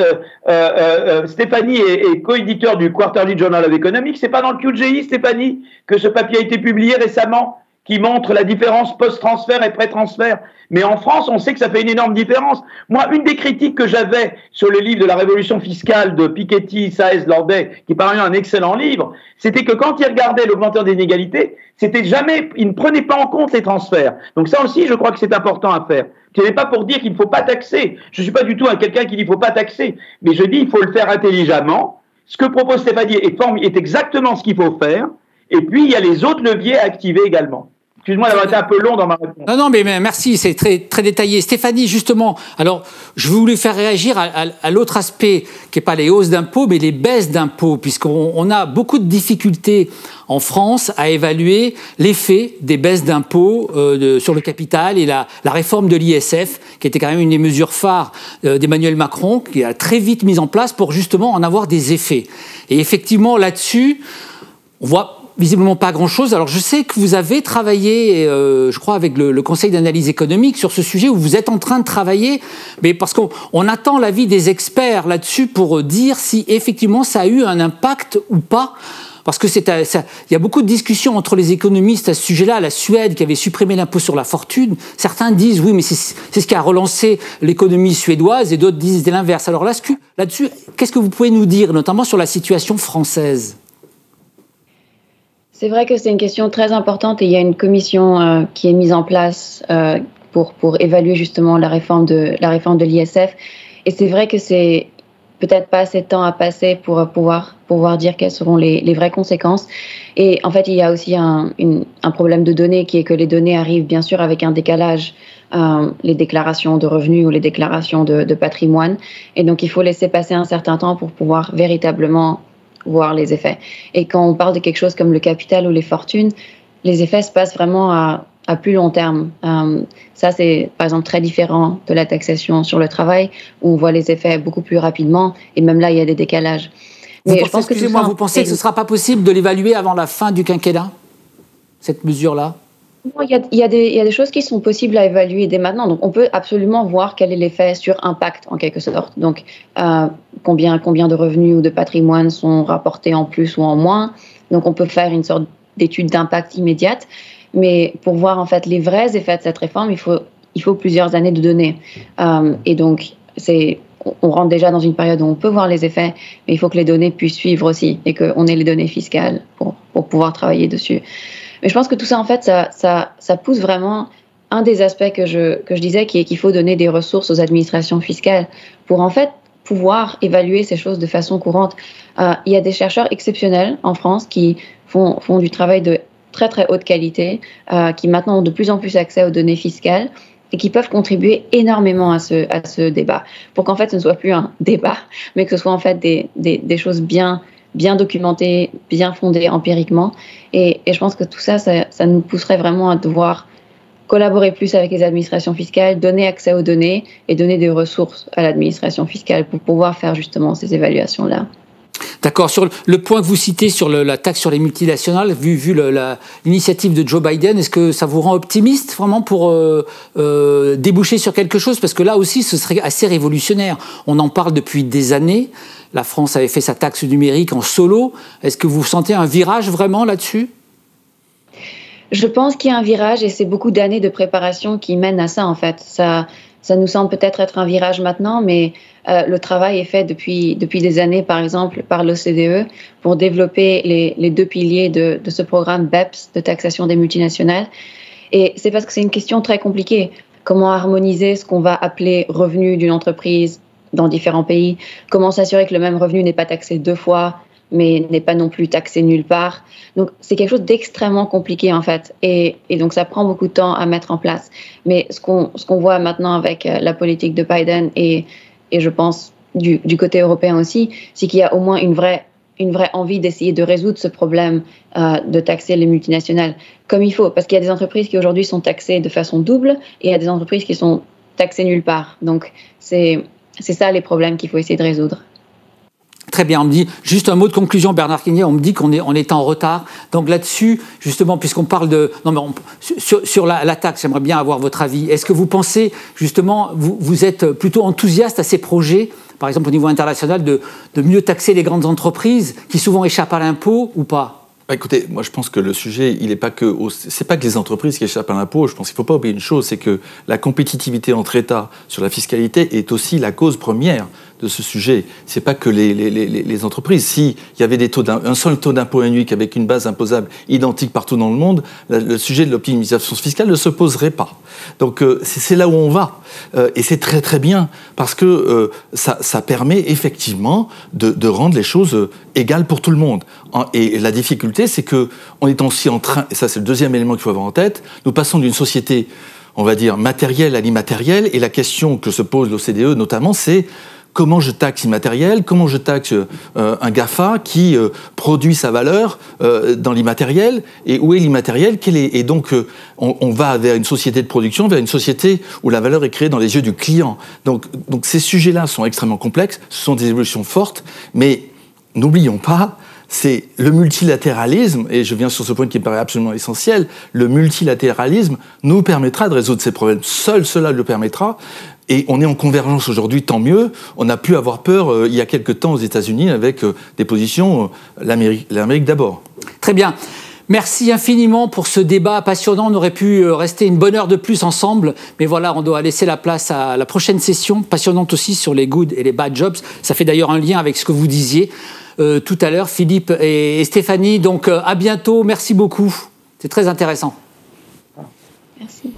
Stéphanie est co-éditeur du Quarterly Journal of Economics. C'est pas dans le QJI, Stéphanie, que ce papier a été publié récemment, qui montre la différence post-transfert et pré-transfert. Mais en France, on sait que ça fait une énorme différence. Moi, une des critiques que j'avais sur le livre de la révolution fiscale de Piketty, Saez, Lordet, qui par ailleurs un excellent livre, c'était que quand ils regardaient l'augmentation des inégalités, ils ne prenaient pas en compte les transferts. Donc ça aussi, je crois que c'est important à faire. Ce n'est pas pour dire qu'il ne faut pas taxer. Je ne suis pas du tout quelqu'un qui dit qu'il ne faut pas taxer. Mais je dis qu'il faut le faire intelligemment. Ce que propose Stéphanie est exactement ce qu'il faut faire. Et puis, il y a les autres leviers à activer également. Excuse-moi d'avoir été un peu long dans ma réponse. Non, mais merci, c'est très, très détaillé. Stéphanie, justement, alors, je voulais faire réagir à l'autre aspect, qui n'est pas les hausses d'impôts, mais les baisses d'impôts, puisqu'on a beaucoup de difficultés en France à évaluer l'effet des baisses d'impôts sur le capital et la réforme de l'ISF, qui était quand même une des mesures phares d'Emmanuel Macron, qui a très vite mise en place pour justement en avoir des effets. Et effectivement, là-dessus, on voit visiblement pas grand-chose. Alors je sais que vous avez travaillé, je crois, avec le Conseil d'analyse économique sur ce sujet, où vous êtes en train de travailler, mais parce qu'on attend l'avis des experts là-dessus pour dire si effectivement ça a eu un impact ou pas. Parce que il y a beaucoup de discussions entre les économistes à ce sujet-là. La Suède, qui avait supprimé l'impôt sur la fortune, certains disent oui, mais c'est ce qui a relancé l'économie suédoise, et d'autres disent l'inverse. Alors là-dessus, qu'est-ce que vous pouvez nous dire, notamment sur la situation française ? C'est vrai que c'est une question très importante, et il y a une commission qui est mise en place pour évaluer justement la réforme de l'ISF. Et c'est vrai que c'est peut-être pas assez de temps à passer pour pouvoir dire quelles seront les vraies conséquences. Et en fait, il y a aussi un problème de données, qui est que les données arrivent bien sûr avec un décalage, les déclarations de revenus ou les déclarations de patrimoine. Et donc, il faut laisser passer un certain temps pour pouvoir véritablement voir les effets. Et quand on parle de quelque chose comme le capital ou les fortunes, les effets se passent vraiment à plus long terme. Ça, c'est par exemple très différent de la taxation sur le travail, où on voit les effets beaucoup plus rapidement, et même là, il y a des décalages. Excusez-moi, vous pensez que ce ne sera pas possible de l'évaluer avant la fin du quinquennat, cette mesure-là ? Il y a des choses qui sont possibles à évaluer dès maintenant. Donc, on peut absolument voir quel est l'effet sur impact, en quelque sorte. Donc, combien de revenus ou de patrimoine sont rapportés en plus ou en moins. Donc, on peut faire une sorte d'étude d'impact immédiate. Mais pour voir, en fait, les vrais effets de cette réforme, il faut plusieurs années de données. Et donc, on rentre déjà dans une période où on peut voir les effets, mais il faut que les données puissent suivre aussi, et qu'on ait les données fiscales pour pouvoir travailler dessus. Mais je pense que tout ça, en fait, ça pousse vraiment un des aspects que je disais, qui est qu'il faut donner des ressources aux administrations fiscales pour, en fait, pouvoir évaluer ces choses de façon courante. Il y a des chercheurs exceptionnels en France qui font du travail de très, très haute qualité, qui maintenant ont de plus en plus accès aux données fiscales et qui peuvent contribuer énormément à ce débat, pour qu'en fait, ce ne soit plus un débat, mais que ce soit en fait des choses bien documentées, bien fondées empiriquement. Et je pense que tout ça nous pousserait vraiment à devoir collaborer plus avec les administrations fiscales, donner accès aux données et donner des ressources à l'administration fiscale pour pouvoir faire justement ces évaluations-là. D'accord. Sur le point que vous citez sur la taxe sur les multinationales, vu l'initiative de Joe Biden, est-ce que ça vous rend optimiste vraiment pour déboucher sur quelque chose ? Parce que là aussi, ce serait assez révolutionnaire. On en parle depuis des années. La France avait fait sa taxe numérique en solo. Est-ce que vous sentez un virage vraiment là-dessus ? Je pense qu'il y a un virage, et c'est beaucoup d'années de préparation qui mènent à ça, en fait. Ça nous semble peut-être être un virage maintenant, mais le travail est fait depuis des années, par exemple, par l'OCDE, pour développer les deux piliers de ce programme BEPS, de taxation des multinationales. Et c'est parce que c'est une question très compliquée. Comment harmoniser ce qu'on va appeler revenu d'une entreprise dans différents pays? Comment s'assurer que le même revenu n'est pas taxé deux fois, mais n'est pas non plus taxé nulle part? Donc, c'est quelque chose d'extrêmement compliqué, en fait. Et donc, ça prend beaucoup de temps à mettre en place. Mais ce qu'on voit maintenant avec la politique de Biden, et je pense du côté européen aussi, c'est qu'il y a au moins une vraie envie d'essayer de résoudre ce problème de taxer les multinationales comme il faut. Parce qu'il y a des entreprises qui aujourd'hui sont taxées de façon double, et il y a des entreprises qui sont taxées nulle part. Donc, c'est ça les problèmes qu'il faut essayer de résoudre. Très bien, on me dit, juste un mot de conclusion, Bernard Quignet, on me dit qu'on est en retard. Donc là-dessus, justement, puisqu'on parle de... Non, mais sur la taxe, j'aimerais bien avoir votre avis. Est-ce que vous pensez, justement, vous êtes plutôt enthousiaste à ces projets, par exemple au niveau international, de mieux taxer les grandes entreprises qui souvent échappent à l'impôt, ou pas ? Écoutez, moi je pense que le sujet, il n'est pas que... C'est pas que les entreprises qui échappent à l'impôt. Je pense qu'il ne faut pas oublier une chose, c'est que la compétitivité entre États sur la fiscalité est aussi la cause première de ce sujet. C'est pas que les entreprises. S'il y avait un seul taux d'impôt unique avec une base imposable identique partout dans le monde, le sujet de l'optimisation fiscale ne se poserait pas. Donc c'est là où on va. Et c'est très très bien parce que ça permet effectivement de rendre les choses égales pour tout le monde. Et la difficulté, c'est que on est aussi en train, et ça c'est le deuxième élément qu'il faut avoir en tête, nous passons d'une société, on va dire, matérielle à l'immatériel, et la question que se pose l'OCDE notamment, c'est comment je taxe immatériel, comment je taxe un GAFA qui produit sa valeur dans l'immatériel, et où est l'immatériel, et donc on va vers une société de production, vers une société où la valeur est créée dans les yeux du client. Donc ces sujets-là sont extrêmement complexes, ce sont des évolutions fortes, mais n'oublions pas, c'est le multilatéralisme, et je viens sur ce point qui me paraît absolument essentiel, le multilatéralisme nous permettra de résoudre ces problèmes. Seul cela le permettra, et on est en convergence aujourd'hui, tant mieux. On a pu avoir peur il y a quelque temps aux États-Unis avec des positions, l'Amérique d'abord. Très bien. Merci infiniment pour ce débat passionnant. On aurait pu rester une bonne heure de plus ensemble, mais voilà, on doit laisser la place à la prochaine session, passionnante aussi sur les good et les bad jobs. Ça fait d'ailleurs un lien avec ce que vous disiez tout à l'heure, Philippe et Stéphanie. Donc à bientôt, merci beaucoup. C'est très intéressant. Merci.